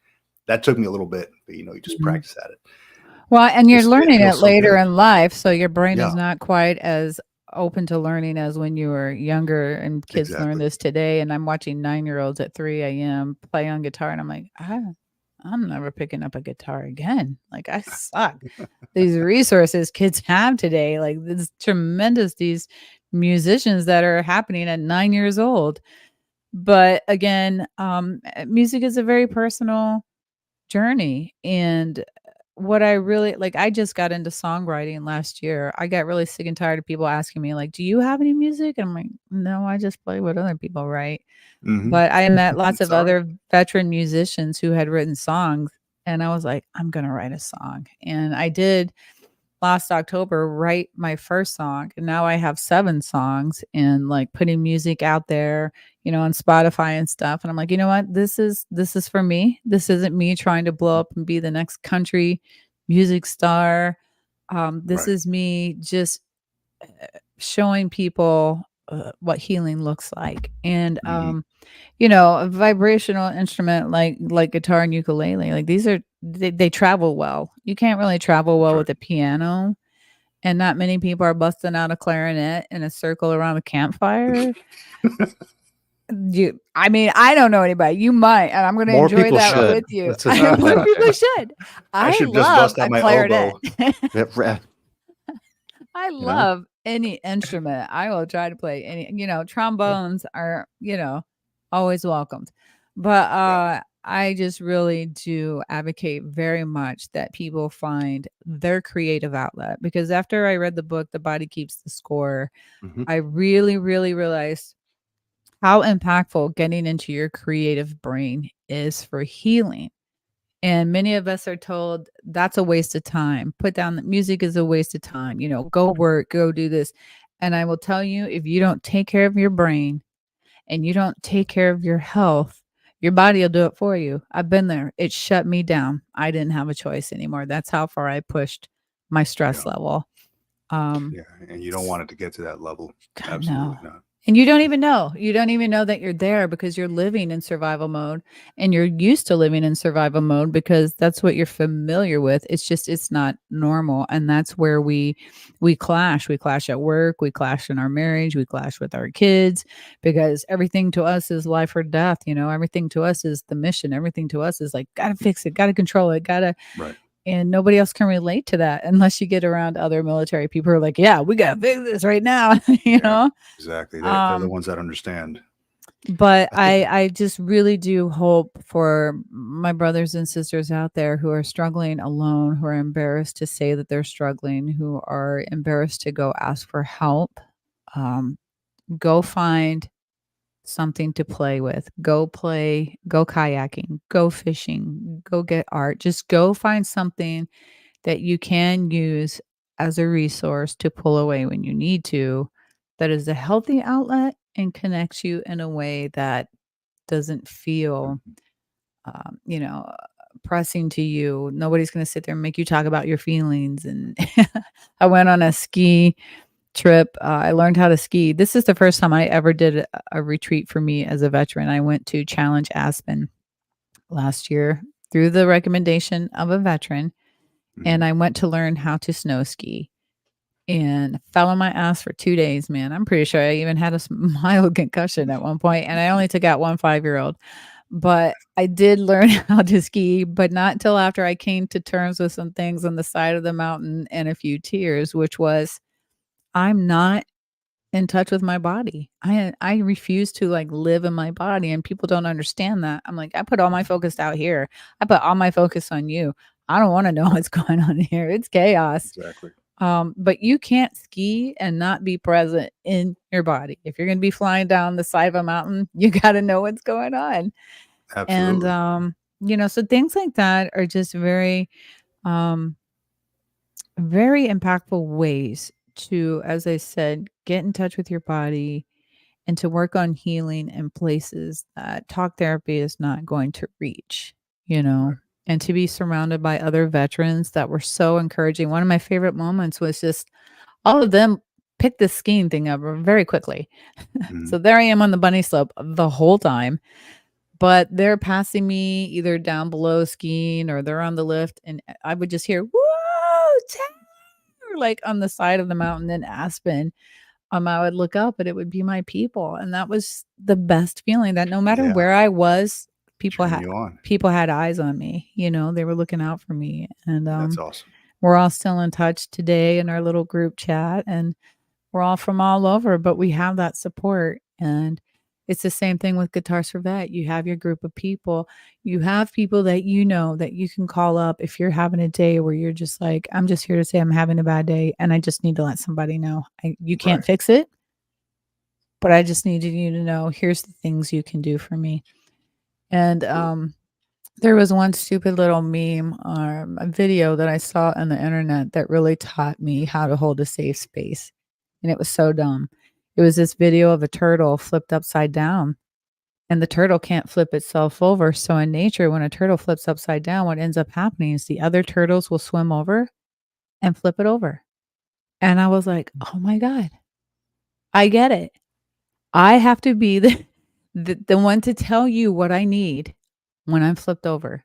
that took me a little bit, but you just Mhm. practice at it. Well, and you're It learning it feels so later good. in life, so your brain is Yeah, not quite as open to learning as when you were younger, and kids learn exactly. this today, and I'm watching 9-year-olds at 3 AM play on guitar, and I'm like, I'm never picking up a guitar again. Like, I suck. These resources kids have today, like, this tremendous these musicians that are happening at 9 years old. But again, music is a very personal journey, and what I really like, I just got into songwriting last year. I got really sick and tired of people asking me like, "Do you have any music?" And I'm like, "No, I just play what other people write." Hmm. But I met lots It's of all right. other veteran musicians who had written songs, and I was like, "I'm gonna write a song." And I did last October write my first song, and now I have 7 songs and, like, putting music out there, on Spotify and stuff, and I'm like, "You know what? This is for me. This isn't me trying to blow up and be the next country music star. This Right. is me just showing people, what healing looks like." And, Hmm. a vibrational instrument like guitar and ukulele, like, they travel well. You can't really travel That's well right. with a piano, and not many people are busting out a clarinet in a circle around a campfire. I mean, I don't know anybody. You might, and I'm gonna More enjoy people that should. with you. That's a More yeah. people should. I I should just love bust out a my clarinet. oboe. I You know. love any instrument. I will try to play any, trombones are, always welcomed. But Yeah. I just really do advocate very much that people find their creative outlet, because after I read the book The Body Keeps the Score, Hmm. I really, really realized how impactful getting into your creative brain is for healing. And many of us are told that's a waste of time. Put down the music is a waste of time. Go work, go do this. And I will tell you, if you don't take care of your brain and you don't take care of your health, Your body will do it for you. I've been there. It shut me down. I didn't have a choice anymore. That's how far I pushed my stress Yeah. level. Yeah. And you don't want it to get to that level. God, Absolutely no. not. And you don't even know. You don't even know that you're there because you're living in survival mode and you're used to living in survival mode because that's what you're familiar with. It's just it's not normal. And that's where we clash. We clash at work, we clash in our marriage, we clash with our kids because everything to us is life or death, you know. Everything to us is the mission. Everything to us is like gotta fix it, gotta control it, gotta Right. and nobody else can relate to that unless you get around other military people who are like, yeah, we gotta fix this right now, you Yeah. know. Exactly. They're the Um, ones that understand. but I think. I just really do hope for my brothers and sisters out there who are struggling alone, who are embarrassed to say that they're struggling, who are embarrassed to go ask for help. Um, go find something to play with. Go play, go kayaking, go fishing, go get art. Just go find something that you can use as a resource to pull away when you need to, that is a healthy outlet and connects you in a way that doesn't feel, you know, pressing to you. Nobody's going to sit there and make you talk about your feelings. And I went on a ski trip. I learned how to ski. This is the first time I ever did a retreat for me as a veteran. I went to Challenge Aspen last year through the recommendation of a veteran and Mhm. I went to learn how to snow ski and fell on my ass for 2 days, man. I'm pretty sure I even had a mild concussion at one point, and I only took out one 5-year-old. But I did learn how to ski, but not until after I came to terms with some things on the side of the mountain and a few tears, which was I'm not in touch with my body. I refuse to like live in my body and people don't understand that. I'm like, I put all my focus out here. I put all my focus on you. I don't want to know what's going on here. It's chaos. Exactly. But you can't ski and not be present in your body. If you're going to be flying down the side of a mountain, you got to know what's going on. And Absolutely. you know, so things like that are just um very impactful ways to, as I said, get in touch with your body and to work on healing in places that talk therapy is not going to reach, you know, Right. and to be surrounded by other veterans that were so encouraging. One of my favorite moments was just all of them picked the skiing thing up very quickly. Mhm. So there I am on the bunny slope the whole time, but they're passing me either down below skiing or they're on the lift, and I would just hear, whoa, Taylor, like on the side of the mountain in Aspen. I would look up and it would be my people. And that was the best feeling that no matter Yeah. where I was, people Cheering had you on. people had eyes on me. You know, they were looking out for me. And That's awesome. we're all still in touch today in our little group chat. And we're all from all over, but we have that support. And it's the same thing with Guitars for Vet. You have your group of people. You have people that you know that you can call up if you're having a day where you're just like, I'm just here to say I'm having a bad day and I just need to let somebody know. You can't Right. fix it, but I just needed you to know here's the things you can do for me. And there was one stupid little meme or a video that I saw on the internet that really taught me how to hold a safe space. And it was so dumb. It was this video of a turtle flipped upside down, and the turtle can't flip itself over. So in nature, when a turtle flips upside down, what ends up happening is the other turtles will swim over and flip it over. And I was like, oh my God, I get it. I have to be the one to tell you what I need when I'm flipped over.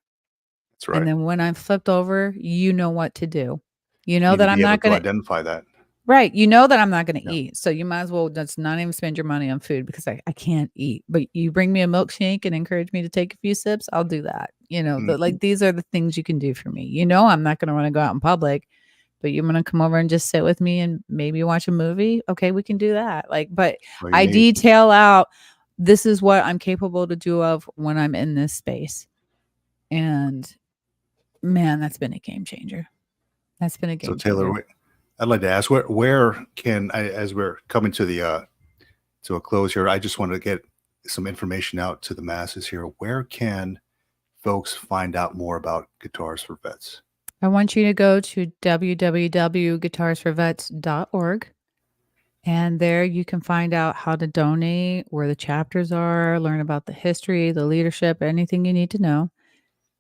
That's And right. then when I'm flipped over, you know what to do. You You know need to that I'm be able not to gonna identify that. right, you know that I'm not gonna Yeah. eat, so you might as well just not even spend your money on food because I can't eat, but you bring me a milkshake and encourage me to take a few sips, I'll do that. You know, Mhm. these are the things you can do for me. You know I'm not gonna wanna go out in public, but you wanna come over and just sit with me and maybe watch a movie? Okay, we can do that. Like, but All you I need. detail out, this is what I'm capable to do of when I'm in this space, and man, that's been a game changer. That's been a So game Taylor, changer. I'd like to ask where can I, as we're coming to the to a close here, I just want to get some information out to the masses here. Where can folks find out more about Guitars for Vets? I want you to go to www.guitarsforvets.org And there you can find out how to donate, where the chapters are, learn about the history, the leadership, anything you need to know.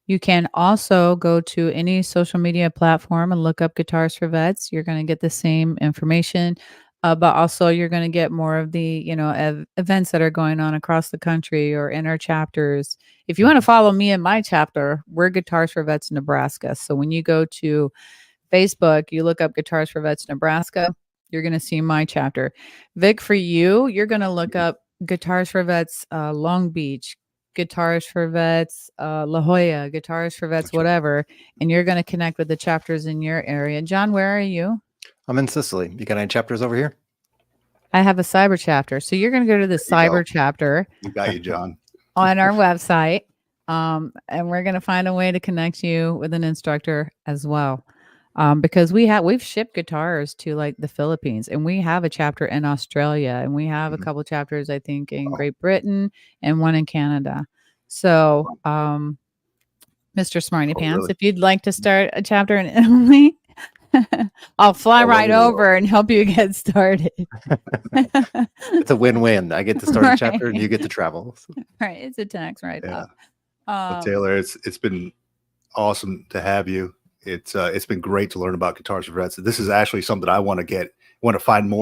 You can also go to any social media platform and look up Guitars for Vets. You're going to get the same information, but also you're going to get more of the, events that are going on across the country or in our chapters. If you want to follow me in my chapter, we're Guitars for Vets Nebraska. So when you go to Facebook, you look up Guitars for Vets Nebraska, you're going to see my chapter. Vic, for you, you're going to look up Guitars for Vets Long Beach, Guitars for Vets La Jolla, Guitars for Vets Gotcha. whatever, and you're going to connect with the chapters in your area. John, where are you? I'm in Sicily. You got any chapters over here? I have a cyber chapter. So you're going to go to the There you go. cyber chapter We got you, John. on our website, and we're going to find a way to connect you with an instructor as well. Because we've shipped guitars to like the Philippines, and we have a chapter in Australia, and we have a Mhm. couple chapters, I think, in Wow. Great Britain and one in Canada. So, Mr. Smarty Oh, Pants, really? if you'd like to start a chapter in Italy, I'll fly All right over the world. over and help you get started. It's a win-win. I get to start a chapter and you Right. get to travel. So, Right, it's a tax write-off. Well, Taylor, it's been awesome to have you. It's been great to learn about Guitars for Vets. This is actually something I want to find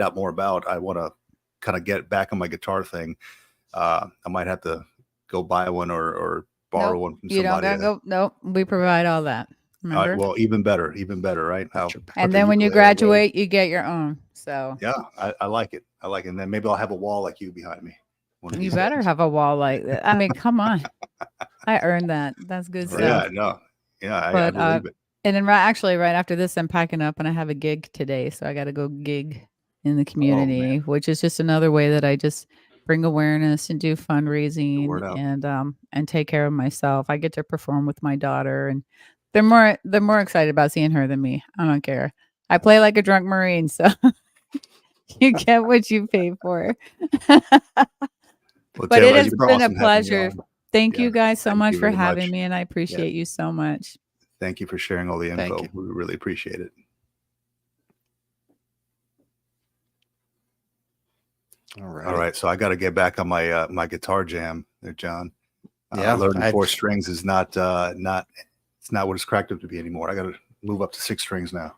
out more about. I want to kind of get back on my guitar thing. I might have to go buy one or borrow Nope, one from you don't somebody. gotta go. Nope, we provide all that. Remember? Well, even better, right? that's your And the then when you ukulele away. graduate, you get your own. So Yeah, I like it. And then maybe I'll have a wall like you behind me. one of you these better days. have a wall like that. I mean, come on. I earned that. That's good Right. stuff. Yeah, no, yeah, I But believe it. and then right after this, I'm packing up and I have a gig today. So I got to go gig in the community, which is just another way that I just bring awareness and do fundraising word out. and take care of myself. I get to perform with my daughter, and they're more excited about seeing her than me. I don't care. I play like a drunk Marine, so you get what you pay for. Well, But Taylor, it has it's been a awesome having you pleasure. on. Thank Yeah, you guys so thank much you for very having much. me, and I appreciate you so much. Thank you for sharing all the Thank info. you. We really appreciate it. all right. All right, so I got to get back on my my guitar jam there, John. Yeah, Learning 4 strings is not what it's cracked up to be anymore. I got to move up to 6 strings now.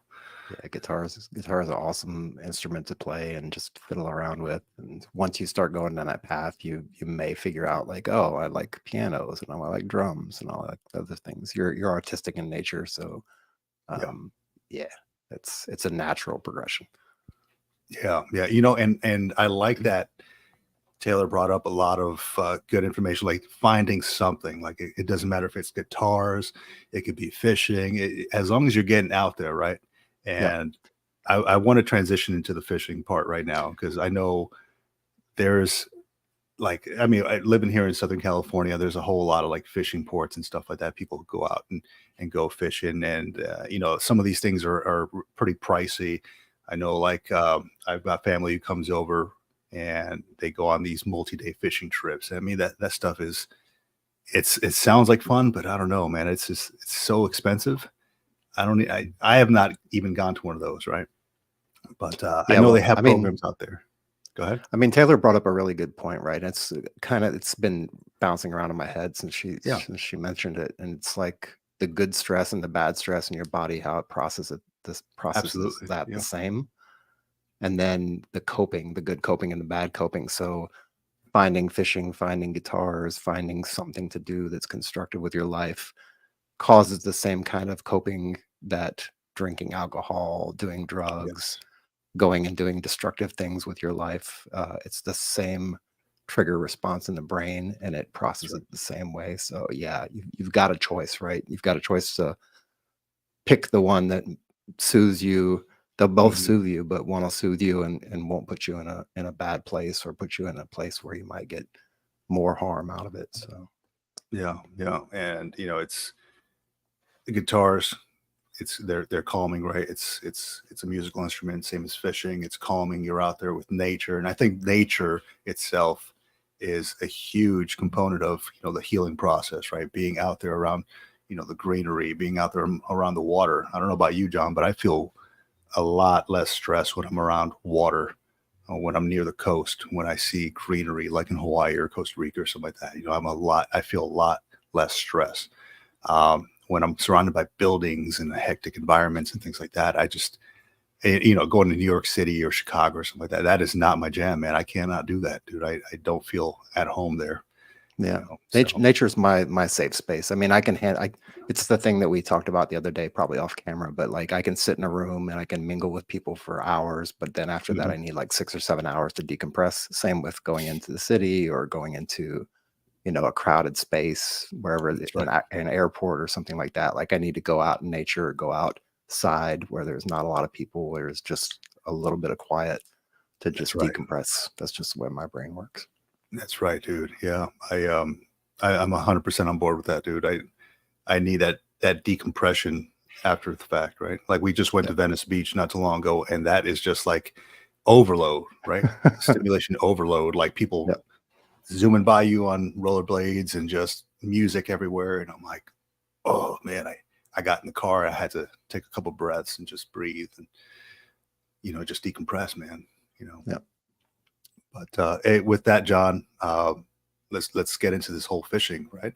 Yeah, guitar is an awesome instrument to play and just fiddle around with. And once you start going down that path, you may figure out like, oh, I like pianos and I like drums and all that other things. You're artistic in nature, so yeah, it's a natural progression. Yeah, and I like that Taylor brought up a lot of good information, like finding something. Like it doesn't matter if it's guitars, it could be fishing, as long as you're getting out there, right? And I want to transition into the fishing part right now because I know there's living here in Southern California, there's a whole lot of like fishing ports and stuff like that. People go out and go fishing, and some of these things are pretty pricey. I know, like I've got family who comes over and they go on these multi-day fishing trips. I mean, that stuff it sounds like fun, but I don't know, man. It's so expensive. I have not even gone to one of those, right? But I know they have programs out there. Go ahead. I mean, Taylor brought up a really good point, right? It's been bouncing around in my head since she mentioned it, and it's like the good stress and the bad stress in your body, how it processes Absolutely. that the same, and then the good coping and the bad coping. So finding fishing, finding guitars, finding something to do that's constructive with your life causes the same kind of coping that drinking alcohol, doing drugs, going and doing destructive things with your life. It's the same trigger response in the brain, and it processes it the same way. So yeah, you've got a choice, right? You've got a choice to pick the one that soothes you. They'll both soothe you, but one will soothe you and won't put you in a bad place or put you in a place where you might get more harm out of it. So yeah, and it's the guitars. They're calming, right? It's a musical instrument, same as fishing. It's calming. You're out there with nature, and I think nature itself is a huge component of the healing process, right? Being out there around the greenery, being out there around the water. I don't know about you, John, but I feel a lot less stress when I'm around water, or when I'm near the coast, when I see greenery like in Hawaii or Costa Rica or something like that. I feel a lot less stress. When I'm surrounded by buildings and hectic environments and things like that, going to New York City or Chicago or something like that, that is not my jam, man. I cannot do that, dude. I don't feel at home there. Yeah. So, Nature's my safe space. I mean, it's the thing that we talked about the other day, probably off camera, but like I can sit in a room and I can mingle with people for hours, but then after that, I need like 6 or 7 hours to decompress. Same with going into the city or going into, a crowded space, wherever, an airport or something like that. Like I need to go out in nature, or go outside where there's not a lot of people, where there's just a little bit of quiet to just decompress. That's just the way my brain works. That's right, dude. Yeah. I'm 100% on board with that, dude. I need that decompression after the fact, right? Like we just went to Venice Beach not too long ago, and that is just like overload, right? Stimulation overload, like people zooming by you on rollerblades and just music everywhere. And I'm like, oh man, I got in the car. I had to take a couple breaths and just breathe and, just decompress, man, Yeah. But with that, John, let's get into this whole fishing, right?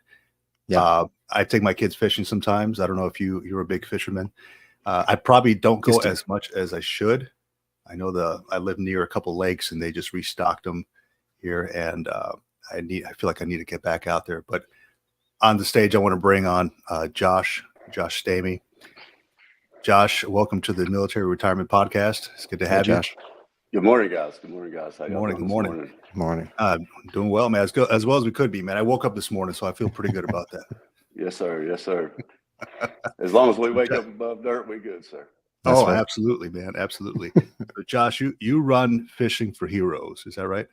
Yeah. I take my kids fishing sometimes. I don't know if you're a big fisherman. I probably don't go as much as I should. I know I live near a couple lakes and they just restocked them here, and I feel like I need to get back out there. But on the stage, I want to bring on Josh Stamey. Josh, welcome to the Military Retirement Podcast. It's good to have you. Josh. Good morning, guys. Good morning, guys. How Good y'all morning. doing Good morning. this Morning. Doing well, man. As well as we could be, man. I woke up this morning, so I feel pretty good about that. Yes, sir. Yes, sir. As long as we wake up above dirt, we good, sir. That's right. Absolutely, man. Absolutely. So Josh, you run Fishing for Heroes. Is that right?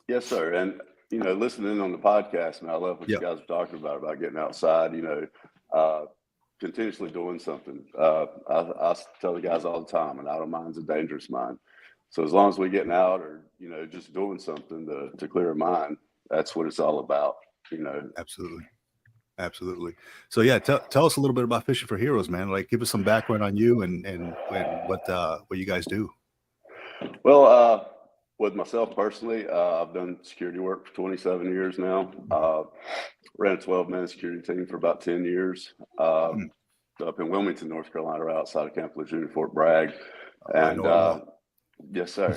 Yes, sir. And, listening on the podcast, man, I love what you guys are talking about getting outside, continuously doing something. I tell the guys all the time, an idle mind's a dangerous mind. So as long as we're getting out or, just doing something to clear a mind, that's what it's all about, Absolutely. So yeah, tell us a little bit about Fishing for Heroes, man. Like give us some background on you and what you guys do. Well, with myself personally, I've done security work for 27 years now. Ran a 12-man security team for about 10 years. Up in Wilmington, North Carolina, right outside of Camp Lejeune, Fort Bragg. And yes, sir.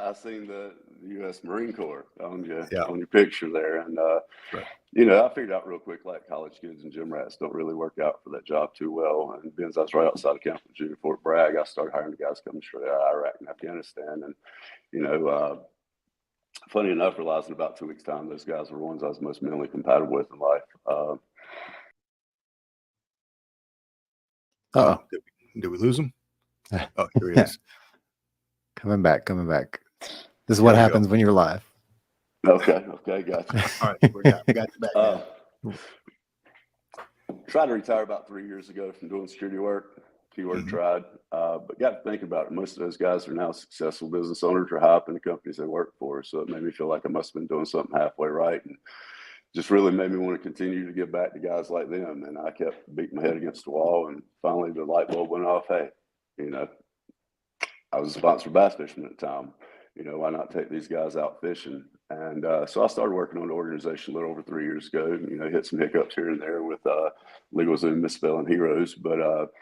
I seen the U.S. Marine Corps on your picture there, and I figured out real quick, like college kids and gym rats don't really work out for that job too well. And being as I was right outside of Camp Lejeune, Fort Bragg, I started hiring the guys coming straight out of Iraq and Afghanistan, and funny enough, realizing about 2 weeks' time, those guys were ones I was most mentally compatible with in life. Did we lose him? Oh, here he is. Coming back. This is what happens when you're live. Okay, gotcha. All right, we got you back. Tried to retire about 3 years ago from doing security work. Keyword tried, but got to thinking about it. Most of those guys are now successful business owners or high up in the companies they work for. So it made me feel like I must have been doing something halfway right, and just really made me want to continue to give back to guys like them. And I kept beating my head against the wall, and finally the light bulb went off. Hey, I was a sponsored bass fisherman at the time. Why not take these guys out fishing? And so I started working on the organization a little over 3 years ago. Hit some hiccups here and there with LegalZoom misspelling heroes, but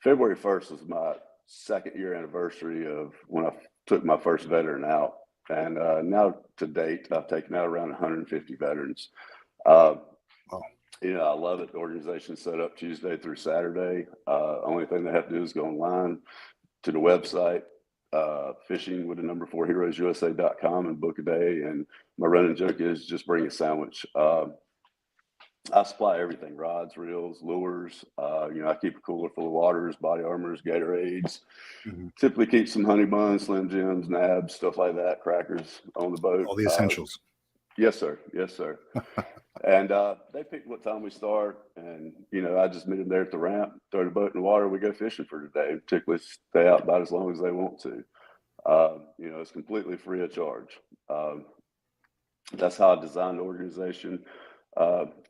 February 1st was my second year anniversary of when I took my first veteran out. And now to date, I've taken out around 150 veterans. I love it. The organization's set up Tuesday through Saturday. Only thing they have to do is go online to the website, fishing with the number 4 heroesusa.com, and book a day. And my running joke is just bring a sandwich. I supply everything: rods, reels, lures. I keep a cooler full of waters, body armors, Gatorades. Typically keep some honey buns, Slim Jims, nabs, stuff like that, crackers on the boat. All the essentials. Yes, sir. And they pick what time we start, and I just meet them there at the ramp, throw the boat in the water, we go fishing for the day. Particularly stay out about as long as they want to. It's completely free of charge. That's how I designed the organization.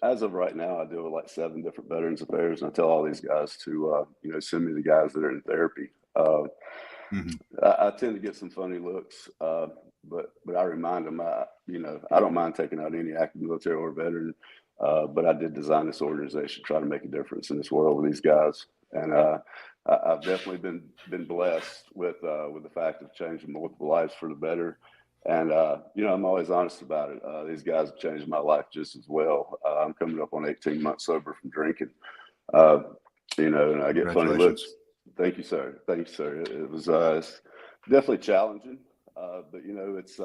As of right now, I deal with like 7 different Veterans Affairs, and I tell all these guys to, send me the guys that are in therapy. Mhm. I tend to get some funny looks, but I remind them, I don't mind taking out any active military or veteran, but I did design this organization, try to make a difference in this world with these guys, and I've definitely been blessed with the fact of changing multiple lives for the better. And I'm always honest about it. These guys have changed my life just as well. I'm coming up on 18 months sober from drinking. Uh, and I get funny looks. Congratulations. Thank you, sir. Thank you, sir. It was it's definitely challenging, but it's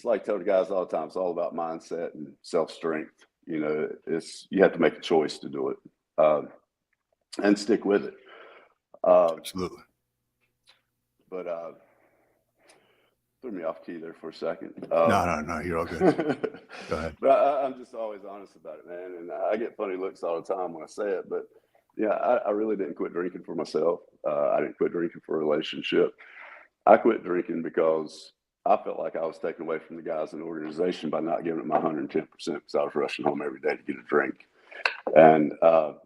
like tell the guys all the time. It's all about mindset and self strength. You have to make a choice to do it, and stick with it. Absolutely. But threw me off key there for a second. No, you're all good. Go ahead. But I'm just always honest about it, man. And I get funny looks all the time when I say it. But yeah, I really didn't quit drinking for myself. I didn't quit drinking for a relationship. I quit drinking because I felt like I was taken away from the guys in the organization by not giving it my 110% because I was rushing home every day to get a drink. And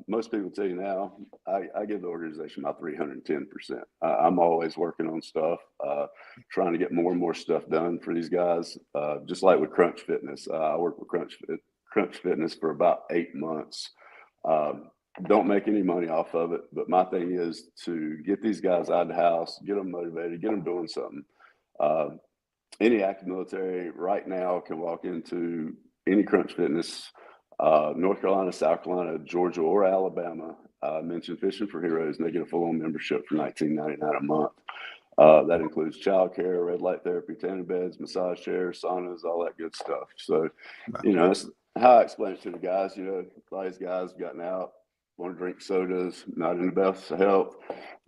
most people tell you now, I give the organization my 310%. I'm always working on stuff, trying to get more and more stuff done for these guys. Just like with Crunch Fitness, I worked with Crunch Fitness for about 8 months. Don't make any money off of it, but my thing is to get these guys out of the house, get them motivated, get them doing something. Any active military right now can walk into any Crunch Fitness, North Carolina, South Carolina, Georgia, or Alabama, mention Fishing for Heroes, and they get a full-on membership for $19.99 a month. That includes childcare, red light therapy, tanning beds, massage chairs, saunas, all that good stuff. So, that's how I explain it to the guys. A lot of these guys have gotten out, want to drink sodas, not in the best of health.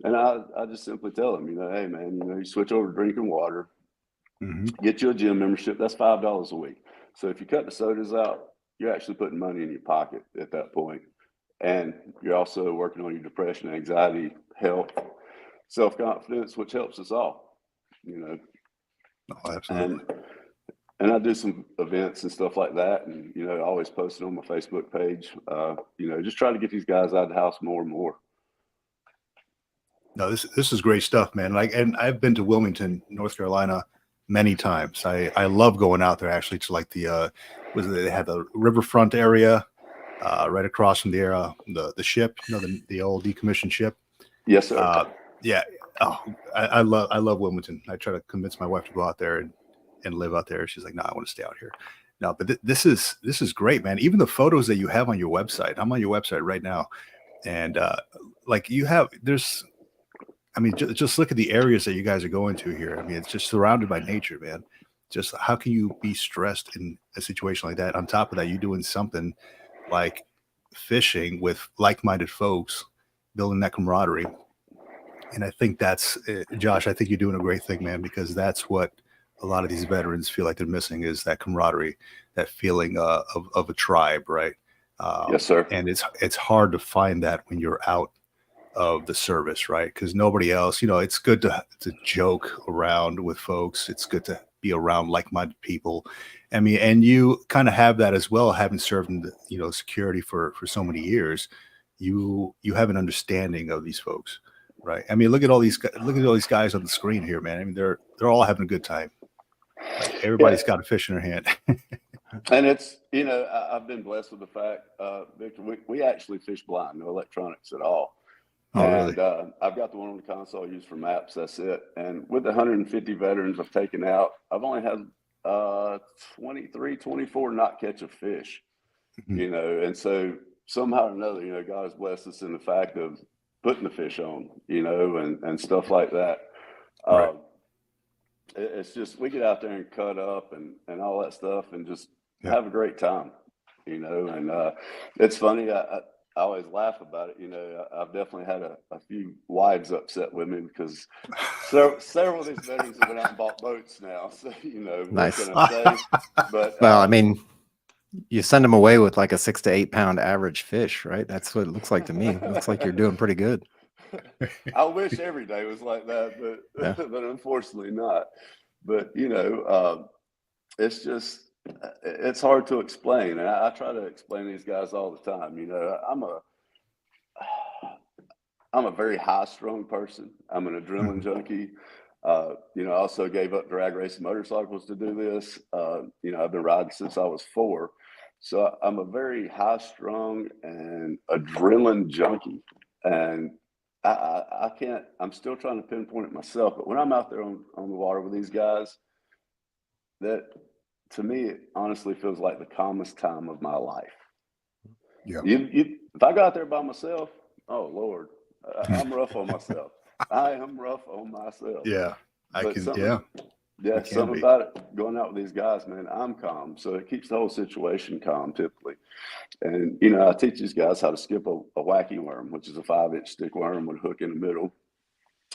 And I just simply tell them, hey, man, you switch over to drinking water, get you a gym membership. That's $5 a week. So if you cut the sodas out, you're actually putting money in your pocket at that point. And you're also working on your depression, anxiety, health, self-confidence, which helps us all, Oh, absolutely. And I do some events and stuff like that. And, I always post it on my Facebook page, just try to get these guys out of the house more and more. No, this is great stuff, man. And I've been to Wilmington, North Carolina, many times. I love going out there actually to like they had the riverfront area right across from the ship, the old decommissioned ship. Yes, sir. Yeah. Oh, I love Wilmington. I try to convince my wife to go out there and live out there. She's like, no, I want to stay out here. No, but this is great, man. Even the photos that you have on your website. I'm on your website right now, and just look at the areas that you guys are going to here. I mean, it's just surrounded by nature, man. Just how can you be stressed in a situation like that? On top of that, you're doing something like fishing with like-minded folks, building that camaraderie. And I think that's, Josh, I think you're doing a great thing, man, because that's what a lot of these veterans feel like they're missing is that camaraderie, that feeling of a tribe, right? Yes, sir. And it's hard to find that when you're out of the service, right? Because nobody else, it's good to joke around with folks. It's good to be around like-minded people. I mean, and you kind of have that as well, having served in the, security for so many years. You have an understanding of these folks, right? I mean, look at all these guys on the screen here, man. I mean, they're all having a good time. Like, everybody's got a fish in their hand. And it's, I've been blessed with the fact, Victor, we actually fish blind, no electronics at all. Oh, really? And I've got the one on the console used for maps. That's it. And with the 150 veterans I've taken out, I've only had 23, 24 not catch a fish, and so somehow or another, God has blessed us in the fact of putting the fish on, and stuff like that. Right. It's just, we get out there and cut up and all that stuff and just have a great time, and it's funny. I always laugh about it. I've definitely had a few wives upset with me because several of these veterans have been out and bought boats now. So, Nice. What can I say? But, Well, I mean, you send them away with like a 6 to 8 pound average fish, right? That's what it looks like to me. It looks like you're doing pretty good. I wish every day was like that, but unfortunately not. But, it's just, it's hard to explain. And I try to explain to these guys all the time. I'm a very high strung person. I'm an adrenaline junkie. You know, I also gave up drag racing motorcycles to do this. You know, I've been riding since I was 4. So I'm a very high strung and adrenaline junkie. And I can't, I'm still trying to pinpoint it myself, but when I'm out there on the water with these guys, that to me, it honestly feels like the calmest time of my life. Yeah. If I go out there by myself, oh Lord, I'm rough on myself. I am rough on myself. Yeah. I But can, something- yeah. Yeah, can something be. about it going out with these guys, man. I'm calm, so it keeps the whole situation calm typically. And you know, I teach these guys how to skip a wacky worm, which is a 5-inch stick worm with a hook in the middle,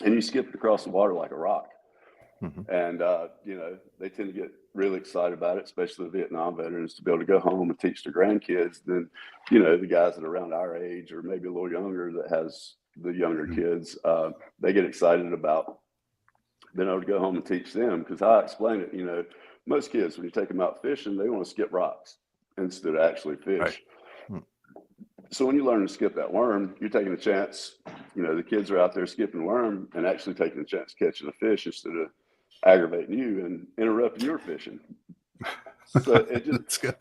and you skip it across the water like a rock. Mhm. And you know, they tend to get really excited about it, especially the Vietnam veterans, to be able to go home and teach their grandkids. Then, you know, the guys that are around our age or maybe a little younger that has the younger Mhm. kids, they get excited about being able to go home and teach them. Because I explain it, you know, most kids when you take them out fishing, they want to skip rocks instead of actually fish. Right. Hmm. So when you learn to skip that worm, you're taking a chance. You know, the kids are out there skipping worm and actually taking a chance catching a fish instead of aggravating you and interrupting your fishing. So That's good.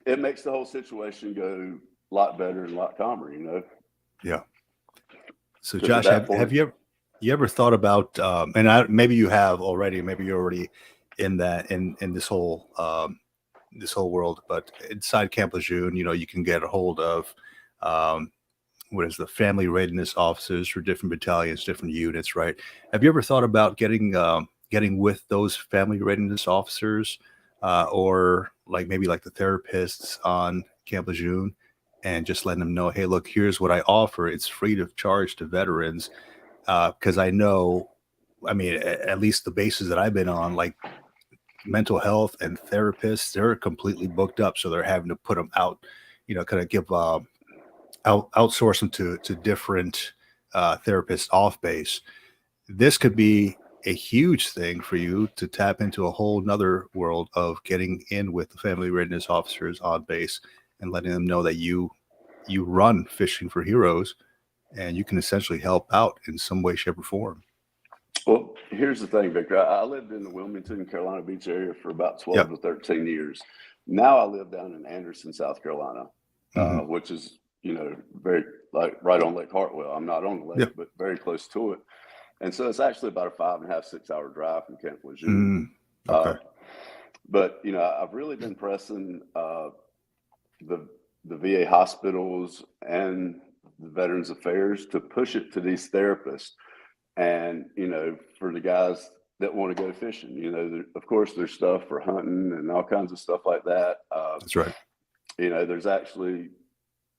it makes the whole situation go a lot better and a lot calmer, you know. Yeah. So 'Cause at Josh, that have point- you ever thought about maybe you have already, maybe you're already in that in this whole world, but inside Camp Lejeune, you know, you can get a hold of what is the family readiness officers for different battalions, different units, right? Have you ever thought about getting with those family readiness officers or like maybe like the therapists on Camp Lejeune and just letting them know, hey, look, here's what I offer. It's free of charge to veterans. Because I know, I mean, at least the bases that I've been on, like mental health and therapists, they're completely booked up. So they're having to put them out, you know, kind of give outsource them to different therapists off base. This could be a huge thing for you to tap into a whole nother world of getting in with the family readiness officers on base and letting them know that you run Fishing for Heroes and you can essentially help out in some way, shape, or form. Well, here's the thing, Victor. I lived in the Wilmington, Carolina Beach area for about 12 to 13 years. Now I live down in Anderson, South Carolina, Mhm. which is, you know, very like right on Lake Hartwell. I'm not on the lake, Yeah. but very close to it. And so it's actually about a 5.5, 6 hour drive from Camp Lejeune. Okay. But, you know, I've really been pressing the VA hospitals and the Veterans Affairs to push it to these therapists. And, you know, for the guys that want to go fishing, you know, of course, there's stuff for hunting and all kinds of stuff like that. That's right. You know, there's actually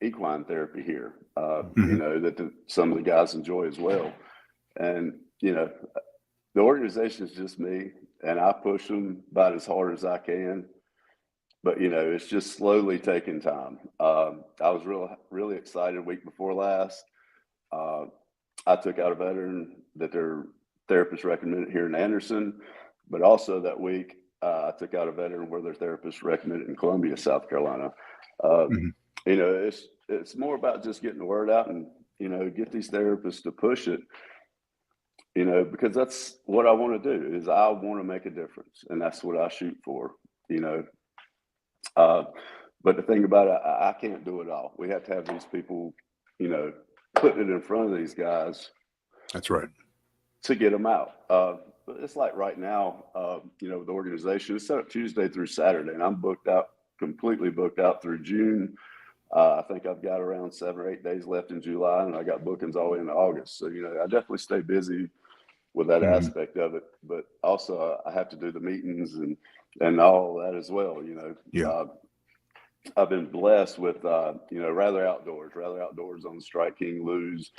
equine therapy here, Mhm. you know, that some of the guys enjoy as well. And, you know, the organization is just me and I push them about as hard as I can. But, you know, it's just slowly taking time. I was really excited week before last. I took out a veteran that their therapist recommended here in Anderson, but also that week I took out a veteran where their therapist recommended in Columbia, South Carolina. Mhm. You know, it's more about just getting the word out and, you know, get these therapists to push it, you know, because that's what I want to do is I want to make a difference and that's what I shoot for, you know. But the thing about it, I can't do it all. We have to have these people, you know, putting it in front of these guys That's right. to get them out. But it's like right now, you know, the organization is set up Tuesday through Saturday, and I'm booked out, completely booked out through June. I think I've got around 7 or 8 days left in July, and I got bookings all the way into August. So, you know, I definitely stay busy with that Mhm. aspect of it. But also, I have to do the meetings and all that as well. You know, Yeah. I've been blessed with, you know, Rather Outdoors on Strike King, Lose,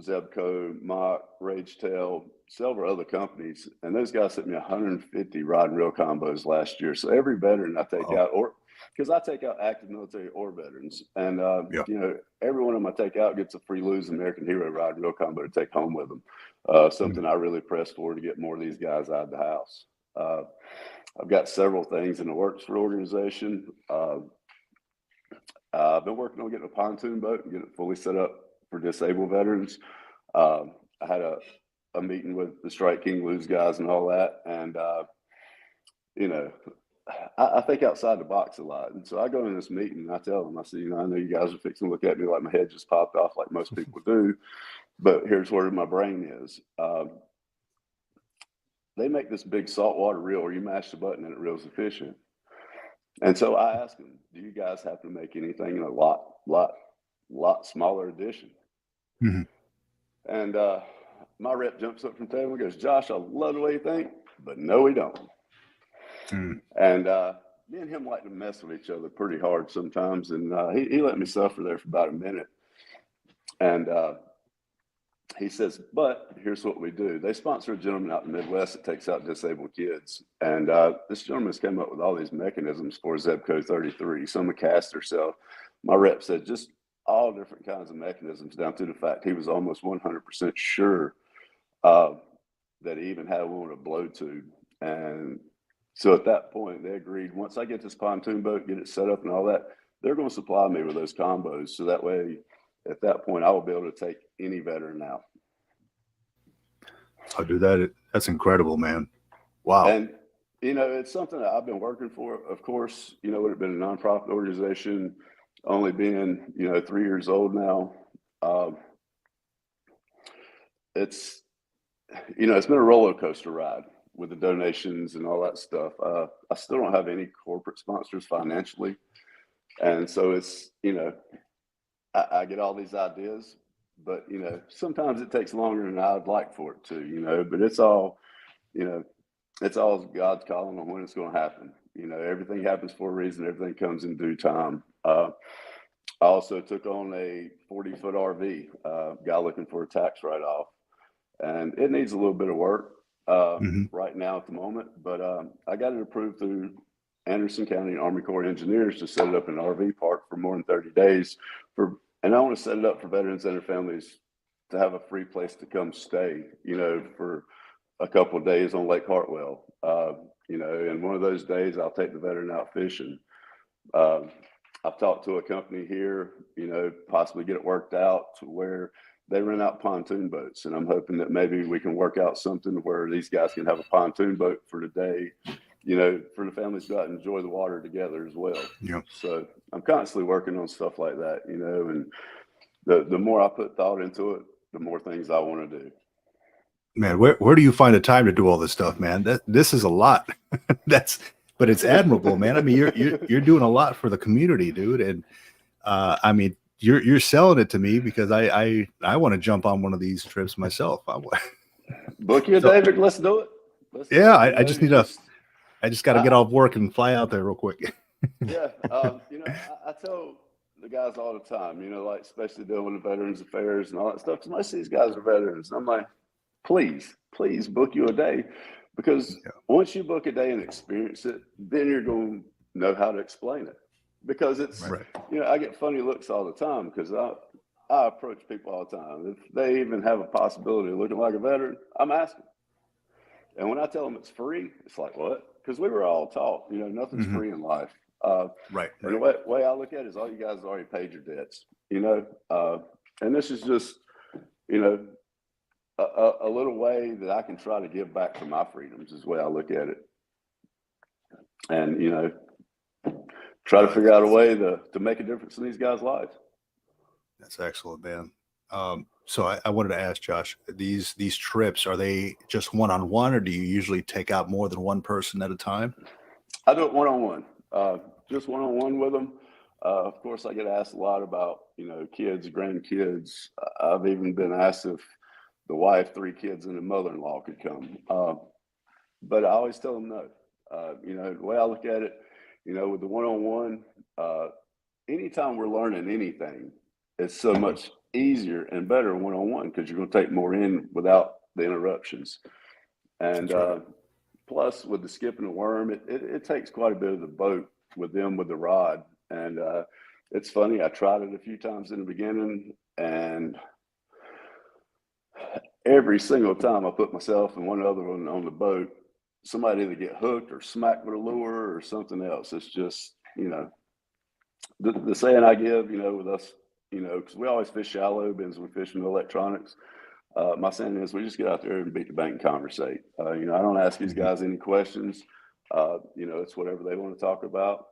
Zebco, Mock, Rage Tail, several other companies. And those guys sent me 150 rod and reel combos last year. So every veteran I take Wow. out, or because I take out active military or veterans. And, Yeah. you know, every one of them I take out gets a free Lose American Hero rod and reel combo to take home with them. Something I really press for to get more of these guys out of the house. I've got several things in the works for organization. I've been working on getting a pontoon boat and getting it fully set up for disabled veterans. I had a meeting with the Strike King Blues guys and all that. And, you know, I think outside the box a lot. And so I go in this meeting and I tell them, I say, you know, I know you guys are fixing to look at me like my head just popped off like most people do, but here's where my brain is. They make this big saltwater reel where you mash the button and it reels efficient. And so I asked them, do you guys have to make anything in a lot smaller edition? Mhm. And my rep jumps up from the table and goes, Josh, I love the way you think, but no, we don't. Mm. And me and him like to mess with each other pretty hard sometimes. And he let me suffer there for about a minute. And he says, but here's what we do. They sponsor a gentleman out in the Midwest that takes out disabled kids. And this gentleman's came up with all these mechanisms for Zebco 33, some a caster cell. My rep said just all different kinds of mechanisms, down to the fact he was almost 100% sure that he even had one with a blow tube. And so at that point, they agreed, once I get this pontoon boat, get it set up and all that, they're going to supply me with those combos. So that way, at that point, I will be able to take any veteran out. I'll do that. That's incredible, man. Wow. And, you know, it's something that I've been working for. Of course, you know, would have been a nonprofit organization, only being, you know, 3 years old now. It's, you know, it's been a roller coaster ride with the donations and all that stuff. I still don't have any corporate sponsors financially. And so it's, you know, I get all these ideas, but, you know, sometimes it takes longer than I'd like for it to, you know, but it's all, you know, it's all God's calling on when it's going to happen. You know, everything happens for a reason. Everything comes in due time. I also took on a 40-foot RV, guy looking for a tax write-off, and it needs a little bit of work right now at the moment, but I got it approved through Anderson County Army Corps of Engineers to set it up in an RV park for more than 30 days and I want to set it up for veterans and their families to have a free place to come stay, you know, for a couple of days on Lake Hartwell. You know, and one of those days I'll take the veteran out fishing. I've talked to a company here, you know, possibly get it worked out to where they rent out pontoon boats. And I'm hoping that maybe we can work out something where these guys can have a pontoon boat for the day, you know, for the families to go out and enjoy the water together as well. Yeah. So I'm constantly working on stuff like that, you know, and the more I put thought into it, the more things I want to do. Man, where do you find the time to do all this stuff, man? This is a lot. But it's admirable, man. I mean, you're doing a lot for the community, dude. And I mean, you're selling it to me because I want to jump on one of these trips myself. Book you, David. Let's do it. I just need I just got to get off work and fly out there real quick. Yeah. You know, I tell the guys all the time, you know, like, especially dealing with the Veterans Affairs and all that stuff, because most of these guys are veterans. And I'm like, please book you a day, because once you book a day and experience it, then you're going to know how to explain it. Because it's, you know, I get funny looks all the time because I approach people all the time. If they even have a possibility of looking like a veteran, I'm asking. And when I tell them it's free, it's like, what? Because we were all taught, you know, nothing's free in life. Right. And the way I look at it is all you guys have already paid your debts, you know, and this is just, you know, a little way that I can try to give back for my freedoms is the way I look at it. And, you know, try to figure out a way to make a difference in these guys' lives. That's excellent, man. So I wanted to ask Josh, these trips, are they just one-on-one, or do you usually take out more than one person at a time? I do it one-on-one, just one-on-one with them. Of course, I get asked a lot about, you know, kids, grandkids. I've even been asked if the wife, 3 kids, and the mother-in-law could come. But I always tell them no. You know, the way I look at it, you know, with the one-on-one, anytime we're learning anything, it's so much easier and better one-on-one because you're going to take more in without the interruptions. And plus, with the skip and the worm, it takes quite a bit of the boat with them with the rod. And it's funny, I tried it a few times in the beginning, and every single time I put myself and one other one on the boat, somebody either get hooked or smacked with a lure or something else. It's just, you know, the saying I give, you know, with us, you know, because we always fish shallow, because we fish no electronics. My saying is we just get out there and beat the bank and conversate. You know, I don't ask these guys any questions. You know, it's whatever they want to talk about.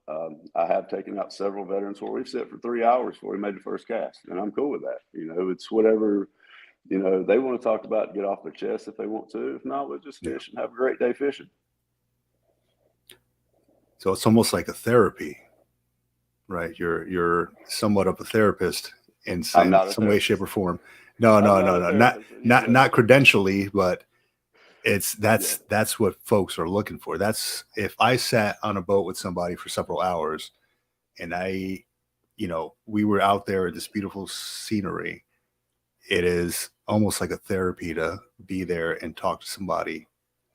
I have taken out several veterans where we've sat for 3 hours before we made the first cast, and I'm cool with that. You know, it's whatever, you know, they want to talk about, get off their chest if they want to. If not, we'll just fish and have a great day fishing. So it's almost like a therapy, right? You're somewhat of a therapist in I'm not a some way, therapist. shape, or form. No, I'm no, not no, a no, therapist, you know. not credentially, but that's what folks are looking for. That's if I sat on a boat with somebody for several hours, and you know, we were out there at this beautiful scenery. It is almost like a therapy to be there and talk to somebody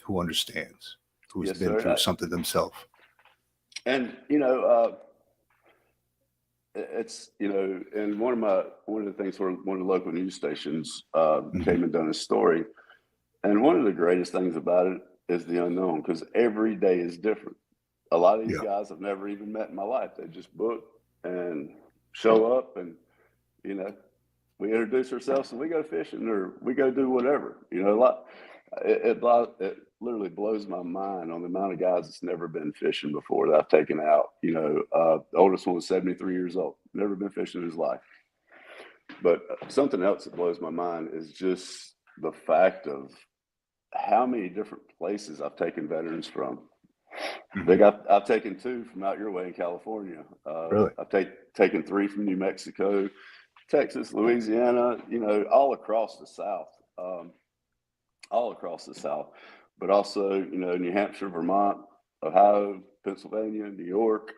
who understands, who's Yes, been sir. through something themselves. And you know, it's, you know, and one of the things where one of the local news stations came and done a story, and one of the greatest things about it is the unknown, because every day is different. A lot of these guys I've never even met in my life. They just book and show up, and you know, we introduce ourselves and we go fishing or we go do whatever. You know, it literally blows my mind on the amount of guys that's never been fishing before that I've taken out. You know, the oldest one was 73 years old, never been fishing in his life. But something else that blows my mind is just the fact of how many different places I've taken veterans from. I've taken 2 from out your way in California. Really? I've taken 3 from New Mexico, Texas, Louisiana, you know, all across the South. But also, you know, New Hampshire, Vermont, Ohio, Pennsylvania, New York,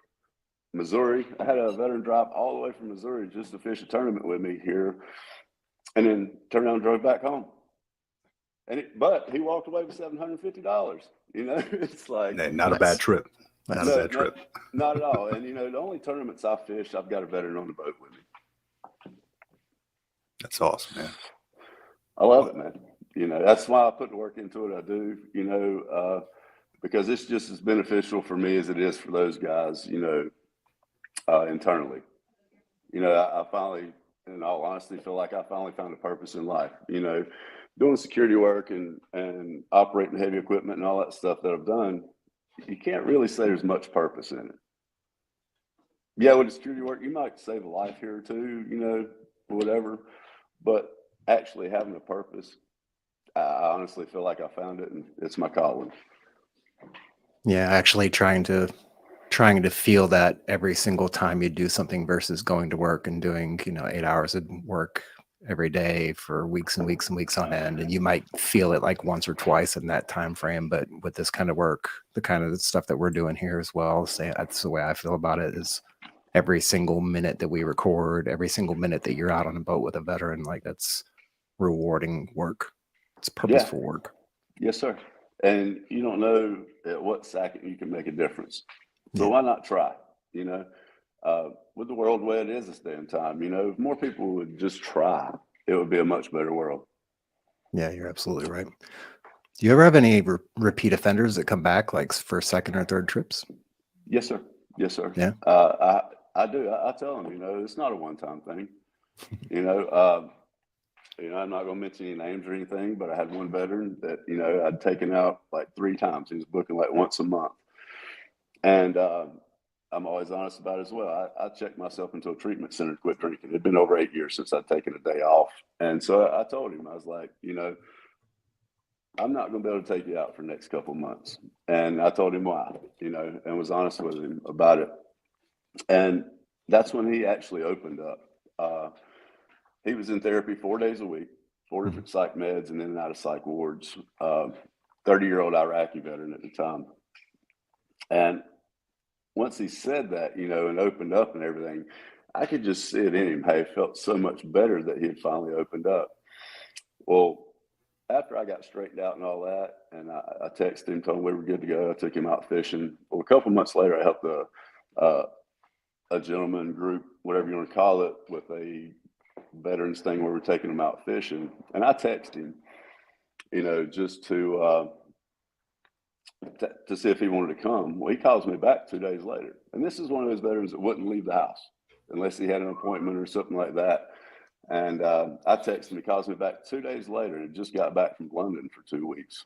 Missouri. I had a veteran drive all the way from Missouri just to fish a tournament with me here, and then turned around and drove back home. But he walked away with $750. You know, it's like Not a bad trip. Not a bad trip. Not at all. And you know, the only tournaments I fish, I've got a veteran on the boat with me. That's awesome, man. I love it, man. You know, that's why I put the work into it. I do, you know, because it's just as beneficial for me as it is for those guys, you know, internally. You know, I finally, in all honesty, feel like I finally found a purpose in life. You know, doing security work and operating heavy equipment and all that stuff that I've done, you can't really say there's much purpose in it. Yeah, with the security work, you might save a life here or two, you know, whatever, but actually having a purpose, I honestly feel like I found it, and it's my calling. Yeah, actually trying to feel that every single time you do something versus going to work and doing, you know, 8 hours of work every day for weeks and weeks and weeks on end, and you might feel it like once or twice in that time frame. But with this kind of work, the kind of stuff that we're doing here as well, say that's the way I feel about it, is every single minute that we record, every single minute that you're out on a boat with a veteran, like that's rewarding work. It's purposeful work. Yes, sir. And you don't know at what second you can make a difference. So why not try? You know, with the world the way it is this day and time, you know, if more people would just try, it would be a much better world. Yeah, you're absolutely right. Do you ever have any repeat offenders that come back, like for second or third trips? Yes, sir. Yes, sir. Yeah. I do. I tell them, you know, it's not a one-time thing. You know, I'm not going to mention any names or anything, but I had one veteran that, you know, I'd taken out like 3 times. He was booking like once a month. And I'm always honest about it as well. I checked myself into a treatment center to quit drinking. It'd been over 8 years since I'd taken a day off. And so I told him, I was like, you know, I'm not going to be able to take you out for the next couple of months. And I told him why, you know, and was honest with him about it. And that's when he actually opened up. He was in therapy 4 days a week, 4 different psych meds and in and out of psych wards. 30-year-old Iraqi veteran at the time. And once he said that, you know, and opened up and everything, I could just see it in him. Hey, it felt so much better that he had finally opened up. Well, after I got straightened out and all that, and I texted him, told him we were good to go. I took him out fishing. Well, a couple months later, I helped a gentleman group, whatever you want to call it, with a veterans thing where we're taking them out fishing. And I texted him, you know, just to see if he wanted to come. Well, he calls me back 2 days later. And this is one of those veterans that wouldn't leave the house. unless he had an appointment or something like that. And I texted him. He calls me back 2 days later and just got back from London for 2 weeks.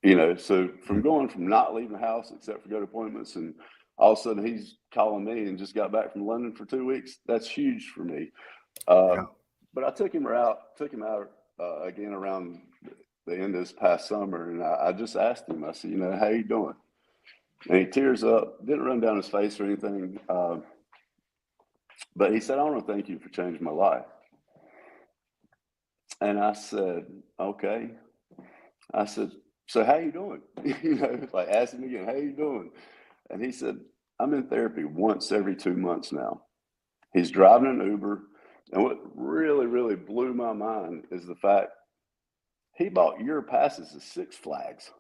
You know, so from going from not leaving the house except for go to appointments, and all of a sudden he's calling me and just got back from London for 2 weeks. That's huge for me. Yeah. But I took him out again around the end of this past summer, and I just asked him. I said, you know, how you doing? And he tears up, didn't run down his face or anything, but he said, I want to thank you for changing my life. And I said, okay. I said, so how you doing? You know, like ask him again, how you doing? And he said, I'm in therapy once every 2 months now. He's driving an Uber. And what really, really blew my mind is the fact he bought year passes to Six Flags.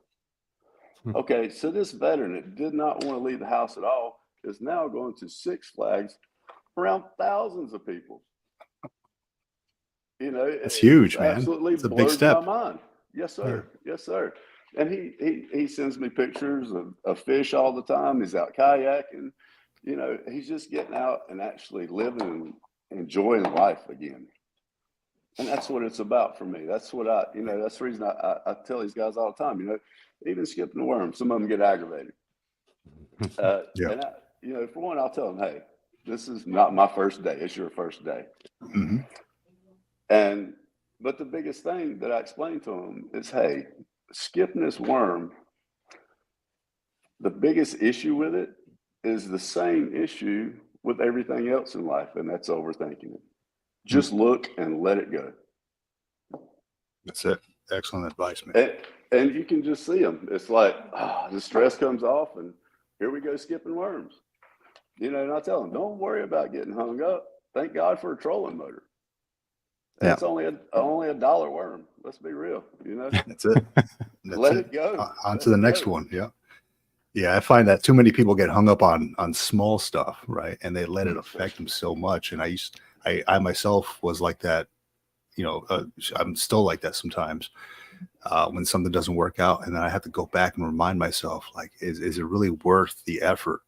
Okay, so this veteran that did not want to leave the house at all is now going to Six Flags around thousands of people. You know, It's huge, man. Absolutely It's a big blows step. my mind. Yes, sir. Yes, sir. And he sends me pictures of fish all the time. He's out kayaking. You know, he's just getting out and actually living and enjoying life again. And that's what it's about for me. That's what that's the reason I tell these guys all the time, you know, even skipping the worm, some of them get aggravated. Yeah. And you know, for one, I'll tell them, hey, this is not my first day. It's your first day. Mhm. But the biggest thing that I explained to them is, hey, skipping this worm, the biggest issue with it is the same issue with everything else in life, and that's overthinking it. Just look and let it go. That's it. Excellent advice, man. And you can just see them. It's like, the stress comes off, and here we go skipping worms. You know, and I tell them, don't worry about getting hung up. Thank God for a trolling motor. Yeah. It's only a $1 worm. Let's be real. You know, That's it. That's let it. it go. On Let to the it next go. one. Yeah. Yeah. I find that too many people get hung up on small stuff, right? And they let it affect them so much. And I myself was like that, you know, I'm still like that sometimes when something doesn't work out. And then I have to go back and remind myself, like, is it really worth the effort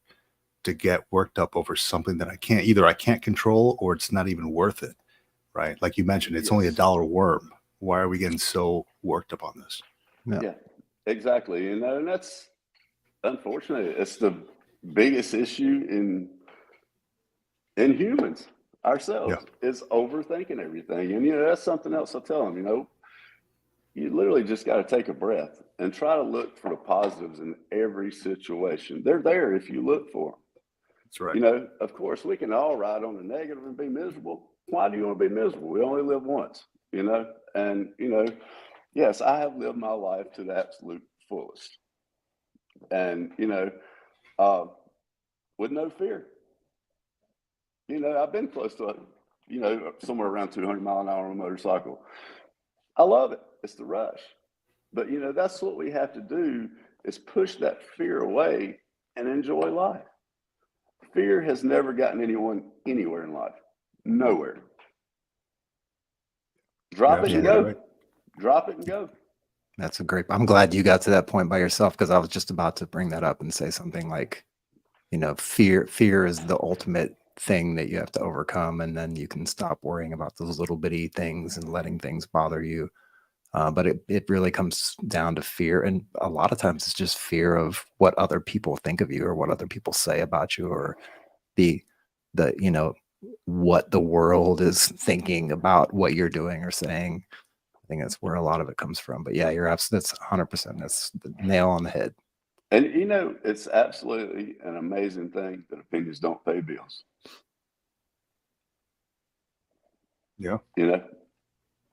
to get worked up over something that I can't control, or it's not even worth it, right? Like you mentioned, it's only Yes. $1 worm. Why are we getting so worked up on this? Yeah, exactly. You know, and that's unfortunate. It's the biggest issue in humans ourselves is overthinking everything. And, you know, that's something else I tell them, you know, you literally just got to take a breath and try to look for the positives in every situation. They're there if you look for them. That's right. You know, of course, we can all ride on the negative and be miserable. Why do you want to be miserable? We only live once, you know? And, you know, yes, I have lived my life to the absolute fullest. And, you know, with no fear. You know, I've been close to, you know, somewhere around 200 mile an hour on a motorcycle. I love it. It's the rush. But, you know, that's what we have to do is push that fear away and enjoy life. Fear has never gotten anyone anywhere in life. Nowhere. Drop it and go. Right. Drop it and go. That's a great. I'm glad you got to that point by yourself, because I was just about to bring that up and say something like, you know, fear is the ultimate thing that you have to overcome, and then you can stop worrying about those little bitty things and letting things bother you. But it really comes down to fear, and a lot of times it's just fear of what other people think of you or what other people say about you, or the you know, what the world is thinking about what you're doing or saying. I think that's where a lot of it comes from. But yeah, you're absolutely, that's 100%. That's the nail on the head. And, you know, it's absolutely an amazing thing that opinions don't pay bills. Yeah. You know,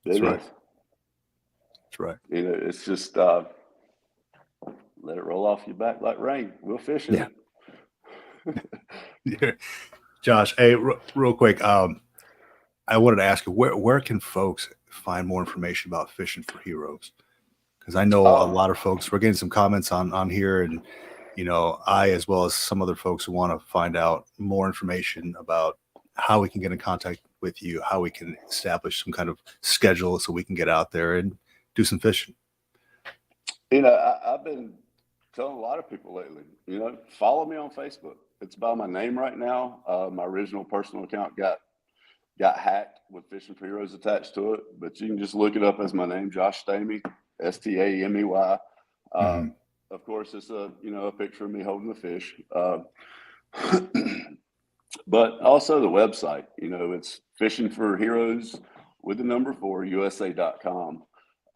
That's it right. is. That's right. You know, it's just let it roll off your back like rain. We'll fish it. Yeah. Josh, hey, real quick, I wanted to ask you, where can folks find more information about Fishing for Heroes? Because I know a lot of folks, we're getting some comments on here, and, you know, I, as well as some other folks who want to find out more information about how we can get in contact with you, how we can establish some kind of schedule so we can get out there and do some fishing. You know, I've been telling a lot of people lately, you know, follow me on Facebook. it's by my name right now. My original personal account got hacked with Fishing for Heroes attached to it, but you can just look it up as my name, Josh Stamey, Stamey. Mhm. Of course, it's a picture of me holding the fish. But also the website, it's Fishing for Heroes with the number 4 USA.com.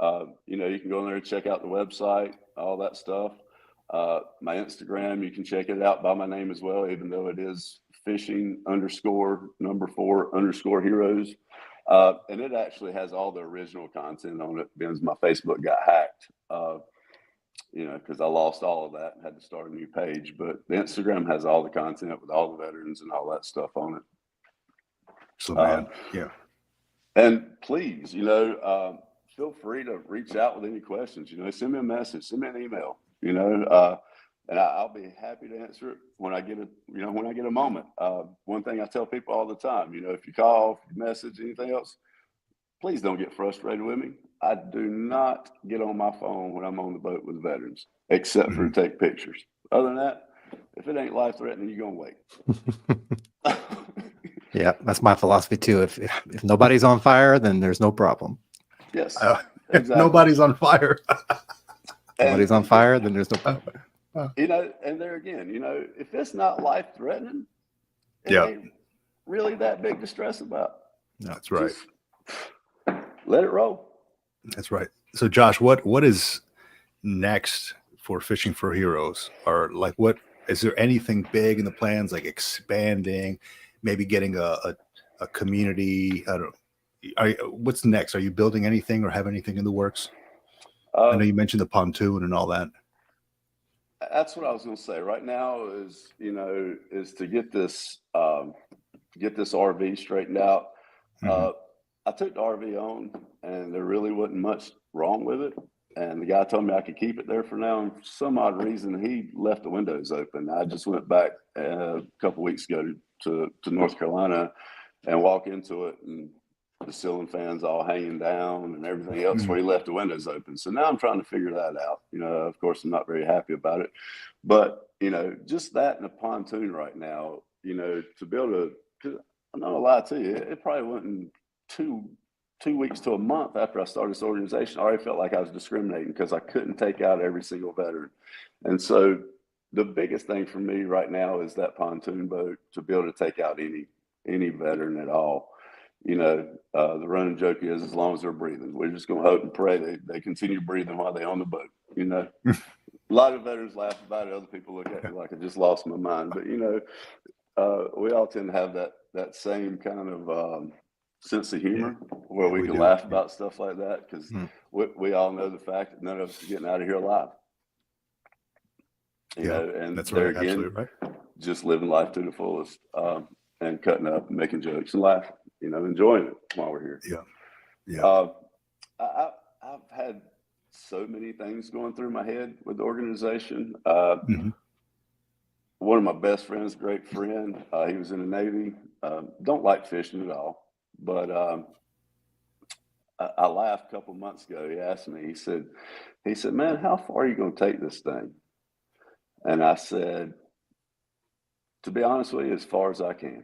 You can go in there and check out the website, all that stuff. My Instagram, you can check it out by my name as well, even though it is fishing_number 4_heroes. And it actually has all the original content on it because my Facebook got hacked. Because I lost all of that and had to start a new page. But the Instagram has all the content with all the veterans and all that stuff on it. So, man, yeah. And please, feel free to reach out with any questions. Send me a message, send me an email. And I'll be happy to answer it when I get a moment. One thing I tell people all the time, if you call, if you message, anything else, please don't get frustrated with me. I do not get on my phone when I'm on the boat with veterans, except for to take pictures. Other than that, if it ain't life threatening, you're gonna wait. Yeah, that's my philosophy too. If nobody's on fire, then there's no problem. Yes, If nobody's on fire. Nobody's on fire, then there's no problem. And there again, if it's not life threatening, it Yeah. ain't really that big to stress about. That's right. Just let it roll. That's right. So, Josh, what is next for Fishing for Heroes? Or like, what is there anything big in the plans, like expanding, maybe getting a community? I don't. What's next? Are you building anything or have anything in the works? I know you mentioned the pontoon and all that. That's what I was going to say. Right now is to get this RV straightened out. I took the RV on, and there really wasn't much wrong with it. And the guy told me I could keep it there for now. And for some odd reason, he left the windows open. I just went back a couple weeks ago to North Carolina and walk into it, and the ceiling fans all hanging down and everything else where he left the windows open. So now I'm trying to figure that out. Of course, I'm not very happy about it. But, just that and a pontoon right now, to be able to, because I'm not gonna lie to you, it probably wasn't two weeks to a month after I started this organization, I already felt like I was discriminating because I couldn't take out every single veteran. And so the biggest thing for me right now is that pontoon boat to be able to take out any veteran at all. The running joke is as long as they're breathing, we're just going to hope and pray they continue breathing while they're on the boat. A lot of veterans laugh about it. Other people look at me like I just lost my mind. But, we all tend to have that same kind of sense of humor where we can laugh about stuff like that because we all know the fact that none of us are getting out of here alive. And that's there right. again, Absolutely right. Just living life to the fullest and cutting up and making jokes and laughing, enjoying it while we're here. Yeah. I've had so many things going through my head with the organization. One of my best friends, great friend, he was in the Navy, don't like fishing at all. But I laughed a couple months ago. He asked me, he said, man, how far are you going to take this thing? And I said, to be honest with you, as far as I can.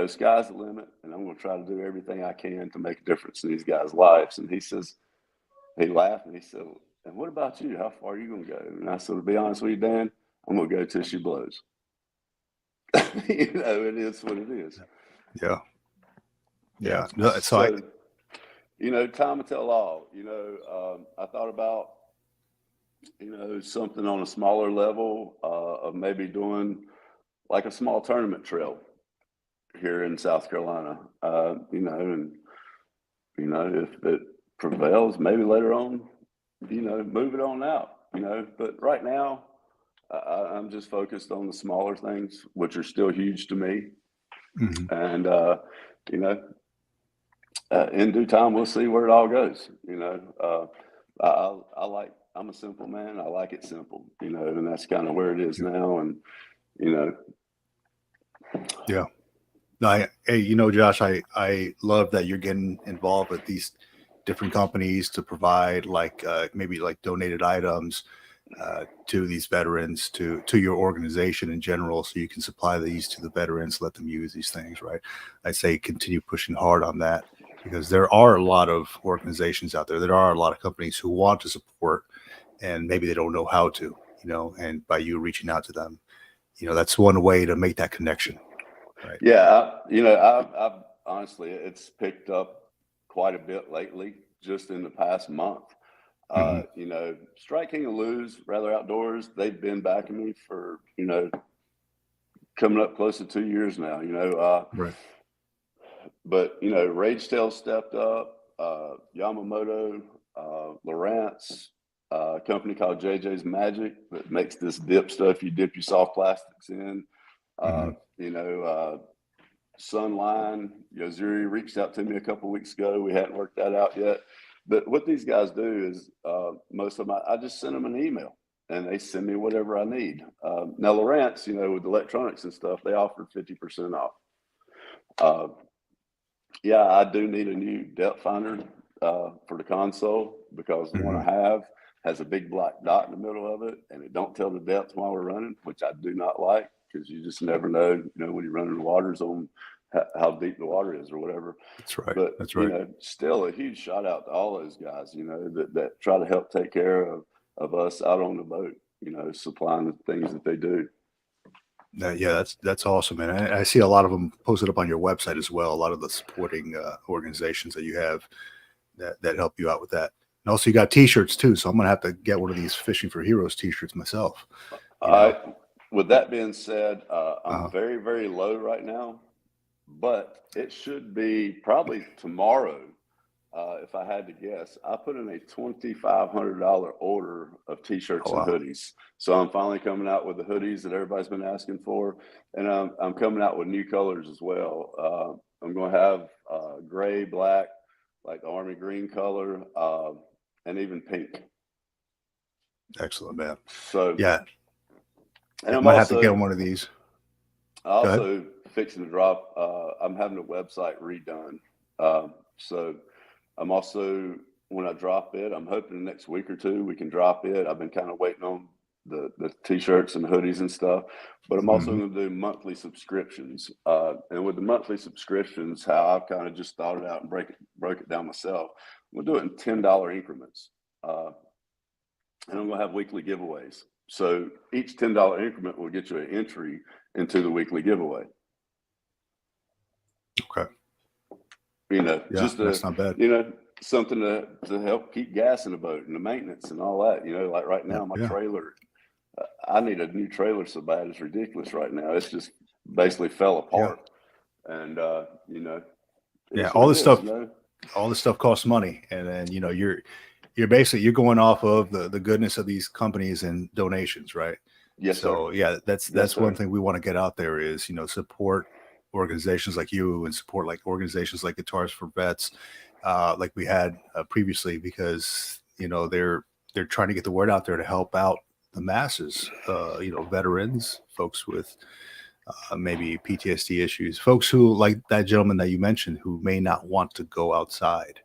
Sky's the limit, and I'm going to try to do everything I can to make a difference in these guys' lives. And he laughed and he said, and what about you? How far are you going to go? And I said, to be honest with you, Dan, I'm going to go till she blows. It is what it is. Yeah. Yeah. So time will tell all. I thought about, something on a smaller level of maybe doing like a small tournament trail here in South Carolina, and if it prevails, maybe later on, move it on out, but right now I'm just focused on the smaller things, which are still huge to me. And, in due time, we'll see where it all goes. I'm a simple man. I like it simple, and that's kind of where it is now. And, Yeah. No, hey, Josh, I love that you're getting involved with these different companies to provide maybe like donated items to these veterans, to your organization in general, so you can supply these to the veterans, let them use these things, right? I say continue pushing hard on that, because there are a lot of organizations out there. There are a lot of companies who want to support, and maybe they don't know how to, and by you reaching out to them, that's one way to make that connection. Right. Yeah. I've honestly, it's picked up quite a bit lately, just in the past month. Strike King and Lose, Rather Outdoors, they've been backing me for, coming up close to 2 years now, Right. But, Rage Tail stepped up, Yamamoto, Lowrance, a company called JJ's Magic that makes this dip stuff you dip your soft plastics in. Sunline, Zuri reached out to me a couple weeks ago. We hadn't worked that out yet. But what these guys do is most of I just send them an email and they send me whatever I need. Now, Lowrance, with electronics and stuff, they offered 50% off. Yeah, I do need a new depth finder for the console, because the one I have has a big black dot in the middle of it, and it don't tell the depth while we're running, which I do not like, because you just never know, when you're running the water zone, how deep the water is or whatever. That's right. But, That's right. Still a huge shout out to all those guys, that try to help take care of us out on the boat, supplying the things that they do. Yeah, that's awesome, man. I see a lot of them posted up on your website as well. A lot of the supporting organizations that you have that help you out with that. And also you got t-shirts too. So I'm going to have to get one of these Fishing for Heroes t-shirts myself. With that being said, I'm very, very low right now, but it should be probably tomorrow. If I had to guess, I put in a $2,500 order of t-shirts and hoodies. So I'm finally coming out with the hoodies that everybody's been asking for. And I'm coming out with new colors as well. I'm going to have gray, black, like the army green color, and even pink. Excellent, man. So yeah. And I might have to get one of these. Also fixing to drop, I'm having a website redone. So I'm also, when I drop it, I'm hoping the next week or two we can drop it. I've been kind of waiting on the t-shirts and hoodies and stuff, but I'm also going to do monthly subscriptions. And with the monthly subscriptions, how I've kind of just thought it out and broke it down myself. We'll do it in $10 increments. And I'm going to have weekly giveaways. So each $10 increment will get you an entry into the weekly giveaway. Okay. That's not bad. Something to help keep gas in the boat and the maintenance and all that. Like right now, my trailer, I need a new trailer so bad it's ridiculous right now. It's just basically fell apart. And all this stuff costs money, and then you're basically you're going off of the goodness of these companies and donations, right? Yes. So sir. that's one thing we want to get out there is support organizations like you and support like organizations like Guitars for Vets, like we had previously, because they're trying to get the word out there to help out the masses, veterans, folks with maybe PTSD issues, folks who, like that gentleman that you mentioned, who may not want to go outside.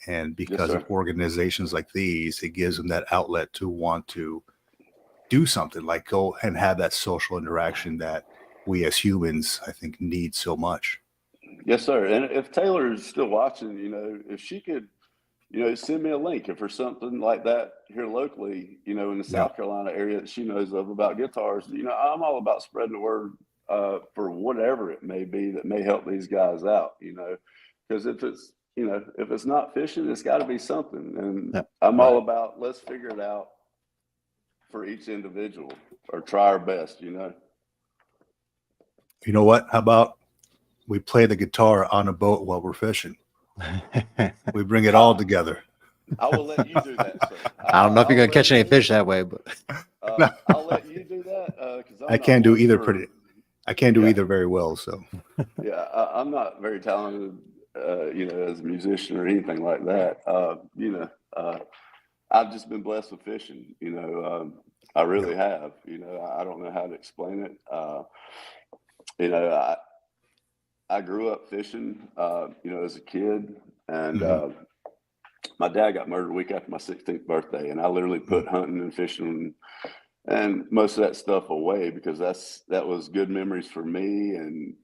And because of organizations like these, it gives them that outlet to want to do something, like go and have that social interaction that we as humans, I think, need so much. Yes, sir. And if Taylor is still watching, if she could, send me a link if there's something like that here locally, in the South Carolina area that she knows of about guitars. I'm all about spreading the word for whatever it may be that may help these guys out, because if it's not fishing, it's got to be something. And I'm all about, let's figure it out for each individual, or try our best, You know what? How about we play the guitar on a boat while we're fishing? We bring it all together. I will let you do that, sir. I don't know if you're going to catch any fish that way, but I'll let you do that. I can't do either I can't do either very well. So yeah, I'm not very talented, as a musician or anything like that. I've just been blessed with fishing. I really have. I don't know how to explain it. I grew up fishing, as a kid, and my dad got murdered a week after my 16th birthday, and I literally put hunting and fishing and most of that stuff away because that was good memories for me, and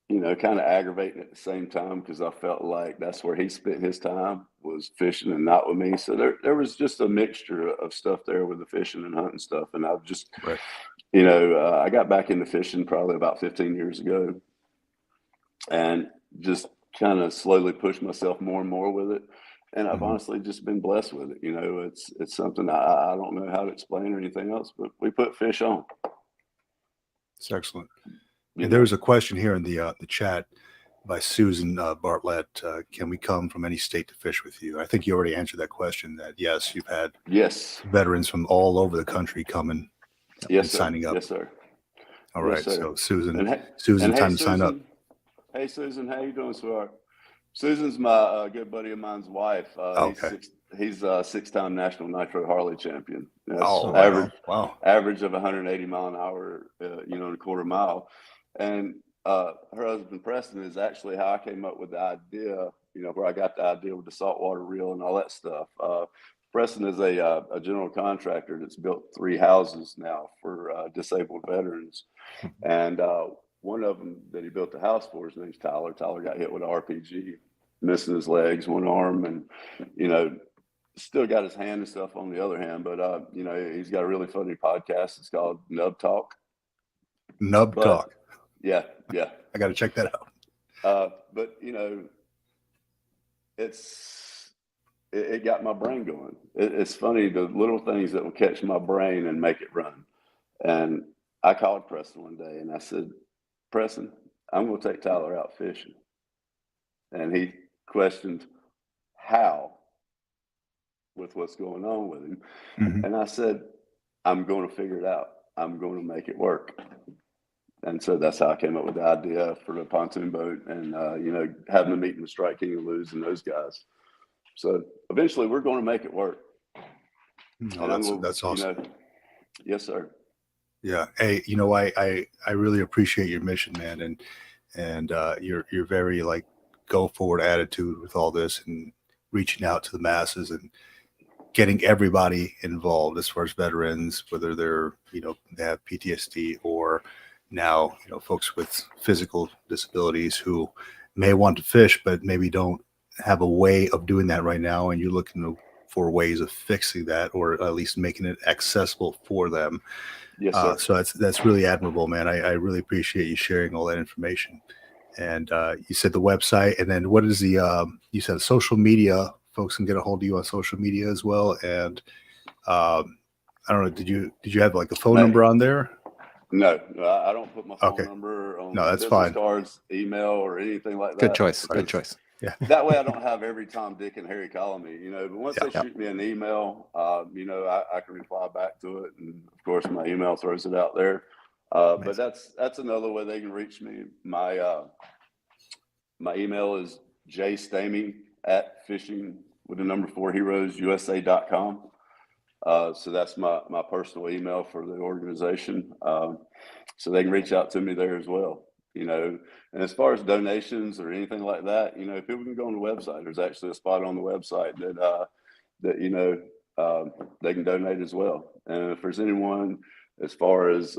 you know, kind of aggravating at the same time because I felt like that's where he spent his time was fishing and not with me. So there was just a mixture of stuff there with the fishing and hunting stuff, and I've just, Right. you know, I got back into fishing probably about 15 years ago, and just kind of slowly pushed myself more and more with it. And I've Mhm. honestly just been blessed with it. You know, it's something I don't know how to explain or anything else, but we put fish on. It's excellent. You And know? there was a question here in the chat by Susan Bartlett. Can we come from any state to fish with you? I think you already answered that question. That yes, you've had Yes, veterans from all over the country coming yes, and sir. signing up. Yes, sir. All Yes, right, sir. so Susan, And hey, Susan, and hey, time to sign up. Susan. Hey, Susan, how you doing, sweetheart? Susan's my good buddy of mine's wife. Okay. He's a 6-time national nitro Harley champion. That's Oh, wow. average of 180 mile an hour, you know, in a quarter mile. And her husband Preston is actually how I came up with the idea, you know, where I got the idea with the saltwater reel and all that stuff. Preston is a general contractor that's built 3 houses now for disabled veterans. And one of them that he built the house for, his name's Tyler. Tyler got hit with an RPG, missing his legs, one arm, and, you know, still got his hand and stuff on the other hand. But, you know, he's got a really funny podcast. It's called Nub Talk. Nub But- Talk. Yeah. I got to check that out. But, you know, it got my brain going. It's funny, the little things that will catch my brain and make it run. And I called Preston one day and I said, Preston, I'm going to take Tyler out fishing. And he questioned how with what's going on with him. Mhm. And I said, I'm going to figure it out. I'm going to make it work. And so that's how I came up with the idea for the pontoon boat and, you know, having the meeting with Strike King and Luz and those guys. So eventually we're going to make it work. No, And I'm that's gonna, that's you awesome. know, yes, sir. Yeah. Hey, you know, I really appreciate your mission, man, and your very like go forward attitude with all this and reaching out to the masses and getting everybody involved as far as veterans, whether they're, you know, they have PTSD or now, you know, folks with physical disabilities who may want to fish but maybe don't have a way of doing that right now, and you're looking for ways of fixing that or at least making it accessible for them. Yes, sir. So that's really admirable, man. I really appreciate you sharing all that information. And you said the website, and then what is the you said social media? Folks can get a hold of you on social media as well. And I don't know, did you have like a phone No. number on there? No, I don't put my phone Okay. number on No, that's business fine. cards, email, or anything like that. Good choice. Good because choice. That way I don't have every Tom, Dick, and Harry calling me, you know. But once they Yeah. shoot me an email, you know, I can reply back to it. And of course, my email throws it out there. But that's another way they can reach me. My email is jstamey@fishingwiththe4heroesusa.com. So that's my personal email for the organization. So they can reach out to me there as well, you know. And as far as donations or anything like that, you know, people can go on the website. There's actually a spot on the website that you know, they can donate as well. And if there's anyone as far as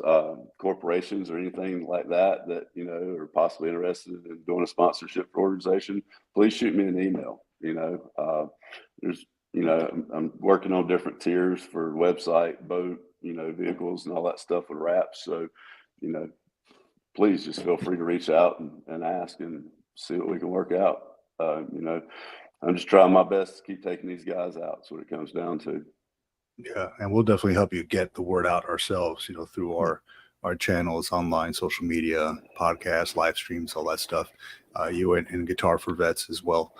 corporations or anything like that, you know, are possibly interested in doing a sponsorship for organization, please shoot me an email. You know, there's, you know, I'm working on different tiers for website, boat, you know, vehicles and all that stuff with wraps. So, you know, please just feel free to reach out and ask and see what we can work out. You know, I'm just trying my best to keep taking these guys out. That's what it comes down to. Yeah, and we'll definitely help you get the word out ourselves, you know, through our channels, online, social media, podcasts, live streams, all that stuff. You and Guitar for Vets as well.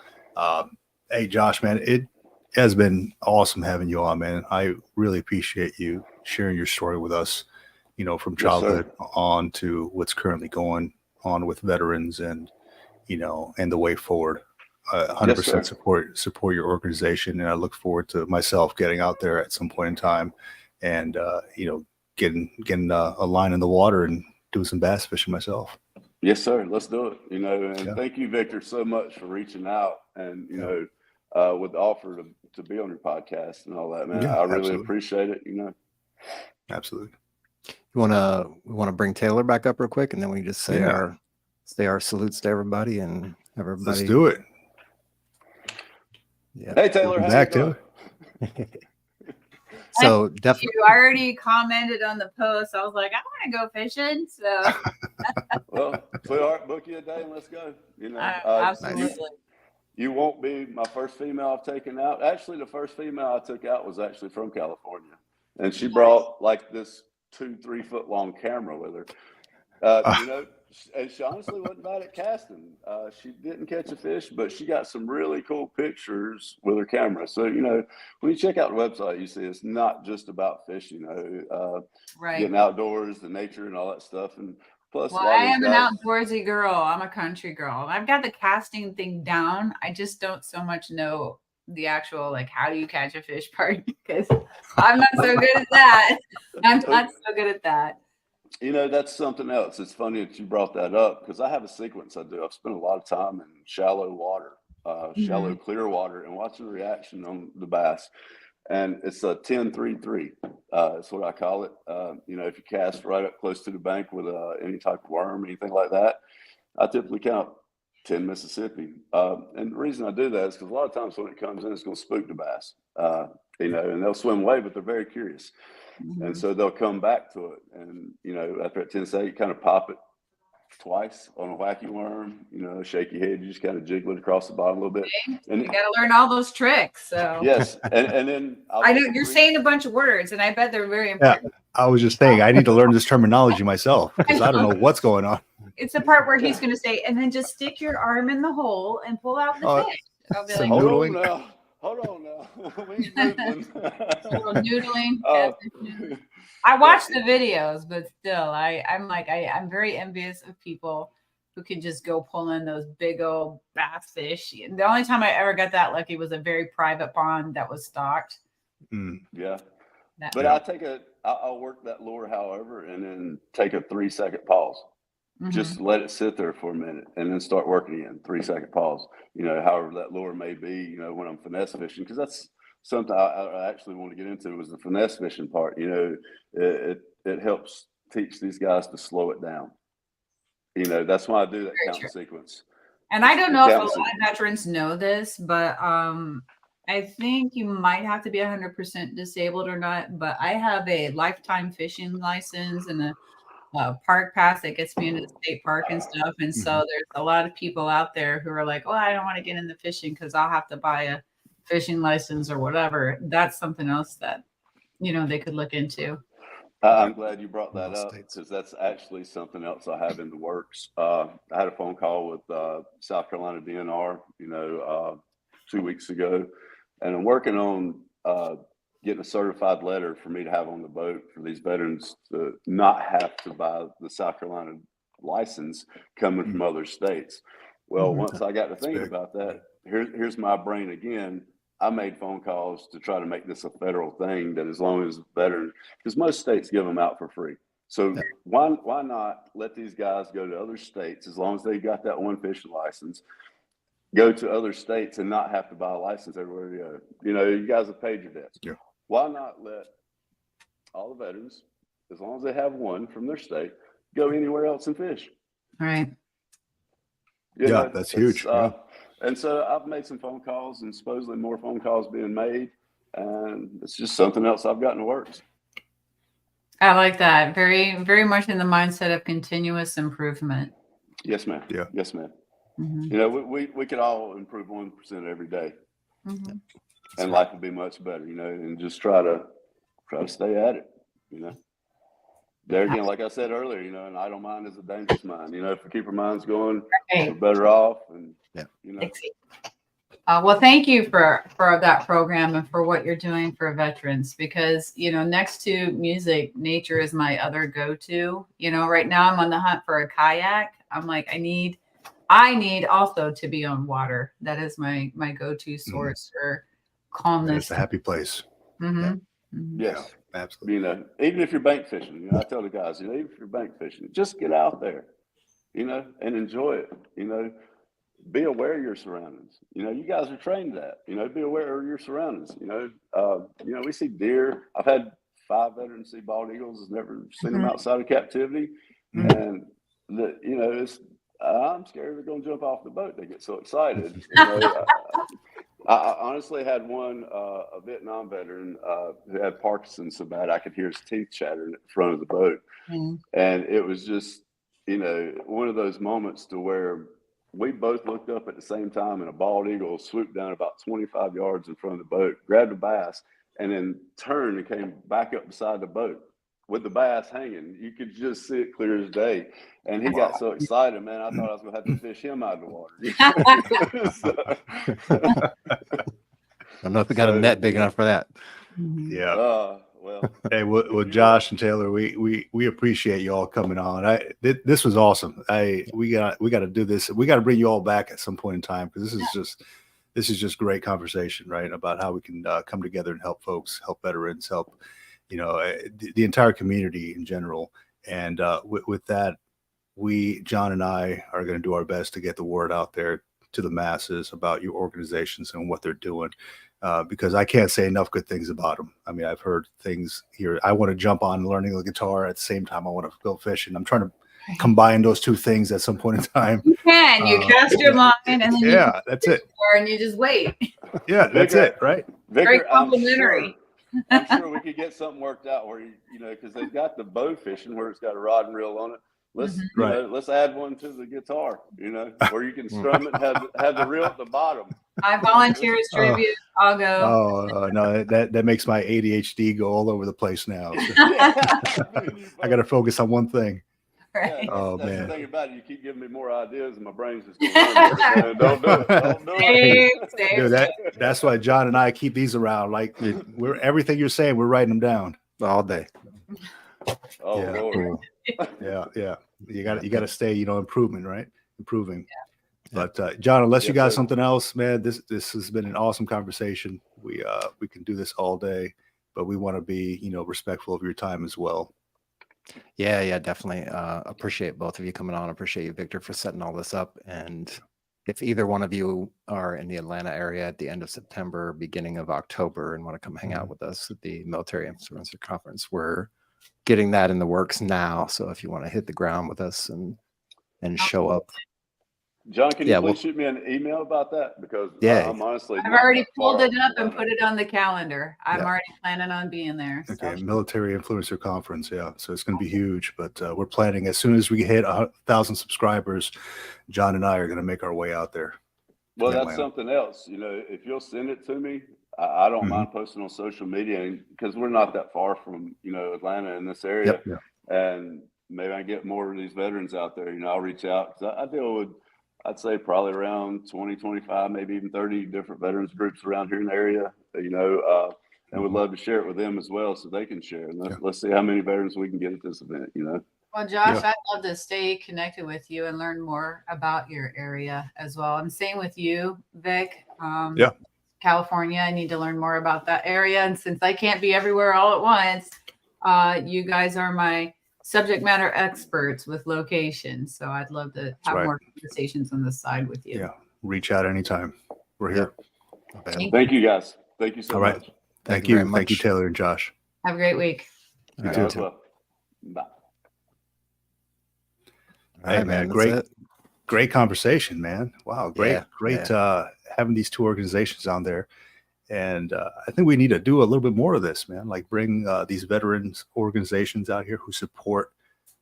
Hey, Josh, man, it has been awesome having you on, man. I really appreciate you sharing your story with us, you know, from Yes, sir. childhood on to what's currently going on with veterans and, you know, and the way forward. 100% support your organization, and I look forward to myself getting out there at some point in time, and you know, getting a line in the water and doing some bass fishing myself. Yes, sir. Let's do it. You know, and Yeah. thank you, Victor, so much for reaching out. And you Yeah. know, with the offer to be on your podcast and all that, man. Yeah, I really absolutely. appreciate it. You know, Absolutely. We want to bring Taylor back up real quick, and then we just say Yeah. our salutes to everybody and everybody. Let's do it. Yeah. hey Taylor, Welcome how back, you doing? Taylor. So definitely. You already commented on the post. I was like, I want to go fishing. So Well, sweetheart, book you a day and let's go. You know, absolutely. you won't be my first female I've taken out. Actually, the first female I took out was actually from California, and she brought like this 2-3 foot long camera with her. You know, and she honestly wasn't bad at casting. She didn't catch a fish, but she got some really cool pictures with her camera. So, you know, when you check out the website, you see it's not just about fish, you know, Right. getting outdoors, the nature and all that stuff. And plus, Well, a lot of I these am an guys- outdoorsy girl. I'm a country girl. I've got the casting thing down. I just don't so much know the actual, like, how do you catch a fish part, because I'm not so good at that. I'm not so good at that. You know, that's something else. It's funny that you brought that up because I have a sequence I do. I've spent a lot of time in shallow water, shallow clear water, and watching the reaction on the bass. And it's a 10-3-3. That's what I call it. You know, if you cast right up close to the bank with any type of worm, anything like that, I typically count 10 Mississippi. And the reason I do that is because a lot of times when it comes in, it's going to spook the bass. You know, and they'll swim away, but they're very curious. And so they'll come back to it. And, you know, after at 10 seconds, you kind of pop it twice on a wacky worm, you know, shake your head, you just kind of jiggle it across the bottom a little bit. And You got to learn all those tricks. So yes. And then I know you're saying a bunch of words, and I bet they're very important. I was just saying, I need to learn this terminology myself because I don't know what's going on. It's the part where he's going to say, and then just stick your arm in the hole and pull out the fish. I'll be some like, noodling. Hold on now. We ain't noodling. a little noodling. Oh. I watch the videos, but still, I'm very envious of people who can just go pull in those big old bass fish. The only time I ever got that lucky was a very private pond that was stocked. Yeah. That- But I'll work that lure, however, and then take a 3-second pause. Mhm. Just let it sit there for a minute and then start working again. 3-second pause. You know, however that lure may be, you know, when I'm finesse fishing, because that's something I actually want to get into was the finesse fishing part. You know, it helps teach these guys to slow it down. You know, that's why I do that Very count true. sequence. And I don't know if a Count lot of veterans know this, but I think you might have to be 100% disabled or not. But I have a lifetime fishing license and a park pass that gets me into the state park and stuff. And so there's a lot of people out there who are like, oh, I don't want to get into fishing because I'll have to buy a fishing license or whatever. That's something else that, you know, they could look into. I'm glad you brought that Most up states. because that's actually something else I have in the works. I had a phone call with South Carolina DNR, you know, 2 weeks ago, and I'm working on getting a certified letter for me to have on the boat for these veterans to not have to buy the South Carolina license coming from other states. Well, once I got to thinking big. about that, here's my brain again. I made phone calls to try to make this a federal thing that as long as veterans, because most states give them out for free. So why not let these guys go to other states as long as they got that one fishing license, go to other states and not have to buy a license everywhere you go. You know, you guys have paid your debts. Yeah. Why not let all the veterans, as long as they have one from their state, go anywhere else and fish? Right. You Yeah, know, that's huge. it's, and so I've made some phone calls and supposedly more phone calls being made. And it's just something else I've got in the works. I like that. Very, very much in the mindset of continuous improvement. Yes, ma'am. Yeah. Yes, ma'am. Mhm. You know, we could all improve 1% every day, Mhm. and life would be much better. You know, and just try to stay at it. You know, there again, like I said earlier, you know, an idle mind is a dangerous mind. You know, if we keep our minds going, we're Right. better off. And Yeah. you know, Dixie. Well, thank you for that program and for what you're doing for veterans, because, you know, next to music, nature is my other go-to. You know, right now I'm on the hunt for a kayak. I'm like, I need also to be on water. That is my go-to source for calmness. It's a happy place. Mhm. Mhm. yes. Absolutely. You know, even if you're bank fishing, you know, I tell the guys, you know, even if you're bank fishing, just get out there, you know, and enjoy it. You know, be aware of your surroundings. You know, you guys are trained that. You know, be aware of your surroundings. You know, we see deer. I've had 5 veterans see bald eagles. Has never seen them outside of captivity, and you know, it's I'm scared they're going to jump off the boat. They get so excited. You know, I honestly had one a Vietnam veteran who had Parkinson's so bad I could hear his teeth chattering at the front of the boat, and it was just, you know, one of those moments to where we both looked up at the same time, and a bald eagle swooped down about 25 yards in front of the boat, grabbed a bass, and then turned and came back up beside the boat with the bass hanging. You could just see it clear as day. And he got so excited, man, I thought I was going to have to fish him out of the water. I don't know if we got a net big enough for that. Yeah. Well, Hey, well, Josh and Taylor, we appreciate you all coming on. This was awesome. We got to do this. We got to bring you all back at some point in time, because this is just great conversation, right? About how we can come together and help folks, help veterans, help, you know, the entire community in general. And with that, John and I are going to do our best to get the word out there to the masses about your organizations and what they're doing. Because I can't say enough good things about them. I mean, I've heard things here. I want to jump on learning the guitar at the same time I want to go fishing. I'm trying to combine those two things at some point in time. You can. You cast your line, and then that's it. And you just wait. Yeah, that's it, right? Very complimentary. I'm sure we could get something worked out where you know, because they've got the bow fishing where it's got a rod and reel on it. Let's you know, let's add one to the guitar, you know, where you can strum it and have the reel at the bottom. I volunteer as tribute. I'll go. Oh no, that makes my ADHD go all over the place now. So I got to focus on one thing. Right. Yeah, that's the thing about it. You keep giving me more ideas, and my brain's just going. Don't do it. Don't do it. Dude, that's why John and I keep these around. Like everything you're saying, we're writing them down All day. Oh, yeah. Lord. Yeah. You got to stay, you know, improving, right? Improving. Yeah. But John, unless you got something else, man, this has been an awesome conversation. We can do this all day, but we want to be, you know, respectful of your time as well. Yeah, definitely. Appreciate both of you coming on. Appreciate you, Victor, for setting all this up. And if either one of you are in the Atlanta area at the end of September, beginning of October, and want to come hang out with us at the Military Influencer Conference, we're getting that in the works now. So if you want to hit the ground with us and show up. John, can you please shoot me an email about that? Because I'm honestly, I've already pulled it up and put it on the calendar. I'm already planning on being there. Okay, so. Military Influencer Conference, so it's going to be huge. But we're planning, as soon as we hit 1,000 subscribers, John and I are going to make our way out there. Well, that's something else. You know, if you'll send it to me, I don't mind posting on social media, because we're not that far from, you know, Atlanta in this area. And maybe I get more of these veterans out there. You know, I'll reach out, because I deal with, I'd say probably around 20, 25, maybe even 30 different veterans groups around here in the area, you know, and would love to share it with them as well, so they can share. And let's see how many veterans we can get at this event, you know. Well, Josh, I'd love to stay connected with you and learn more about your area as well. And same with you, Vic. California, I need to learn more about that area. And since I can't be everywhere all at once, you guys are my subject matter experts with location. So I'd love to have more conversations on this side with you. Yeah. Reach out anytime. We're here. Thank you, guys. Thank you so much. Thank you. Thank you, Taylor and Josh. Have a great week. You too. Well. Bye. Hey, man. Great conversation, man. Wow. Great having these two organizations on there. And I think we need to do a little bit more of this, man. Like bring these veterans organizations out here who support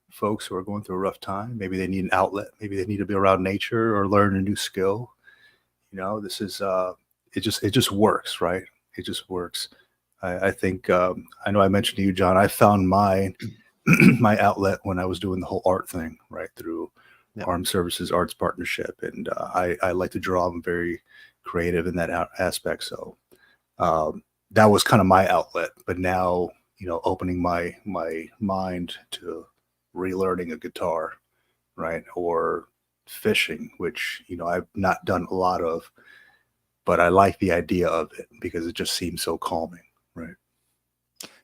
folks who are going through a rough time. Maybe they need an outlet. Maybe they need to be around nature or learn a new skill. You know, this is it just works, right? It just works. I think I know I mentioned to you, John, I found my outlet when I was doing the whole art thing, right, through Armed Services Arts Partnership, and I like to draw. I'm very creative in that aspect, so that was kind of my outlet. But now, you know, opening my mind to relearning a guitar, right, or fishing, which, you know, I've not done a lot of, but I like the idea of it because it just seems so calming, right?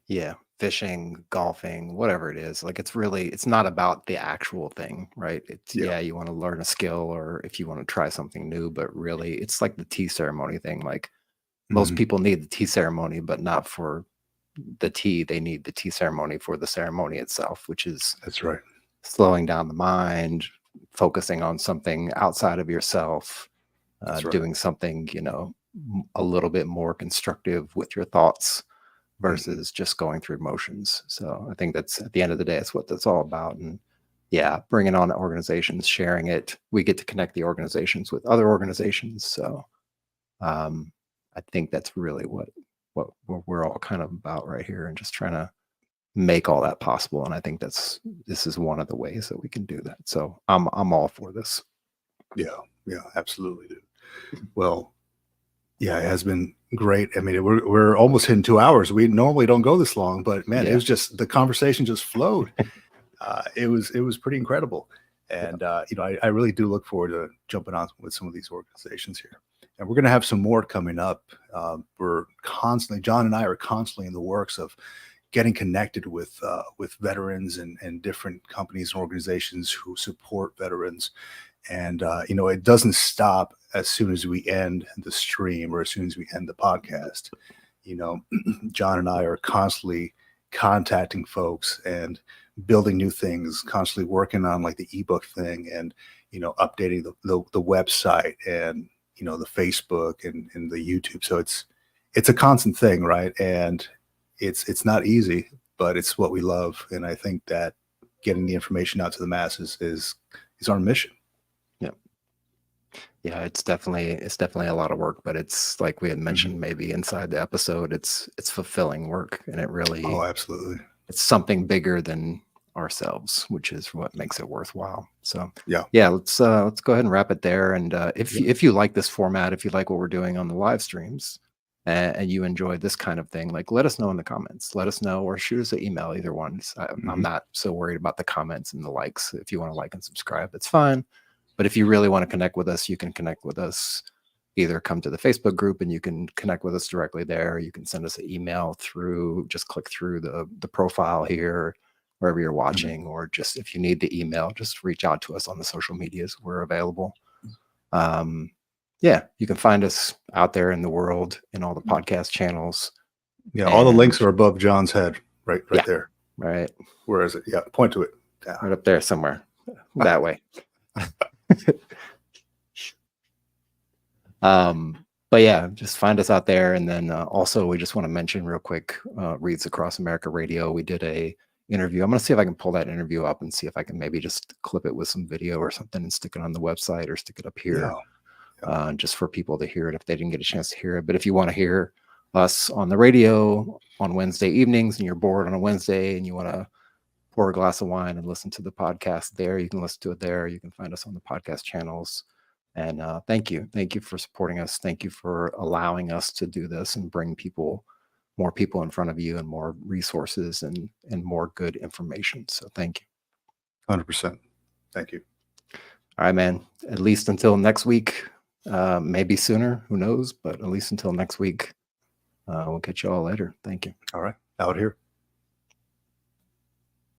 Yeah, fishing, golfing, whatever it is. Like it's not about the actual thing, right? It's Yeah. yeah, you want to learn a skill or if you want to try something new, but really it's like the tea ceremony thing. Like most Mhm. people need the tea ceremony, but not for the tea. They need the tea ceremony for the ceremony itself, which is That's right. slowing down the mind, focusing on something outside of yourself, That's right. doing something, a little bit more constructive with your thoughts versus just going through motions. So I think that's at the end of the day, it's what that's all about. And yeah, bringing on organizations, sharing it. We get to connect the organizations with other organizations. So I think that's really what we're all kind of about right here, and just trying to make all that possible. And I think this is one of the ways that we can do that. So I'm all for this. Yeah, absolutely, dude. Well, yeah, it has been great. I mean, we're almost hitting 2 hours. We normally don't go this long, but man, it Yeah. was just the conversation just flowed. It was pretty incredible, and I really do look forward to jumping on with some of these organizations here. And we're going to have some more coming up. John and I are constantly in the works of getting connected with veterans and different companies and organizations who support veterans. And it doesn't stop as soon as we end the stream or as soon as we end the podcast. John and I are constantly contacting folks and building new things, constantly working on like the ebook thing, and updating the website and the Facebook and the YouTube. So it's a constant thing, right? And it's not easy, but it's what we love. And I think that getting the information out to the masses is our mission. Yeah, it's definitely a lot of work, but it's like we had mentioned maybe inside the episode, it's fulfilling work, and it really Oh, absolutely. it's something bigger than ourselves, which is what makes it worthwhile. So Yeah. let's go ahead and wrap it there. And if you like this format, if you like what we're doing on the live streams, and you enjoy this kind of thing, like let us know in the comments. Let us know, or shoot us an email. Either one. I'm not so worried about the comments and the likes. If you want to like and subscribe, it's fine. But if you really want to connect with us, you can connect with us. Either come to the Facebook group and you can connect with us directly there. You can send us an email just click through the profile here, wherever you're watching, or just if you need the email, just reach out to us on the social medias. We're available. You can find us out there in the world in all the podcast channels. Yeah, all the links are above John's head, right there. Right. Where is it? Yeah, point to it. Yeah. Right up there somewhere. That way. But yeah, just find us out there. And then also we just want to mention real quick, Reads Across America Radio. We did a interview. I'm going to see if I can pull that interview up and see if I can maybe just clip it with some video or something and stick it on the website or stick it up here. Just for people to hear it if they didn't get a chance to hear it. But if you want to hear us on the radio on Wednesday evenings and you're bored on a Wednesday and you want to pour a glass of wine and listen to the podcast there, you can listen to it there. You can find us on the podcast channels. And thank you for supporting us. Thank you for allowing us to do this and bring more people in front of you, and more resources and more good information. So thank you. 100%. Thank you. All right, man. At least until next week, maybe sooner, who knows? But at least until next week, we'll catch you all later. Thank you. All right. Out here.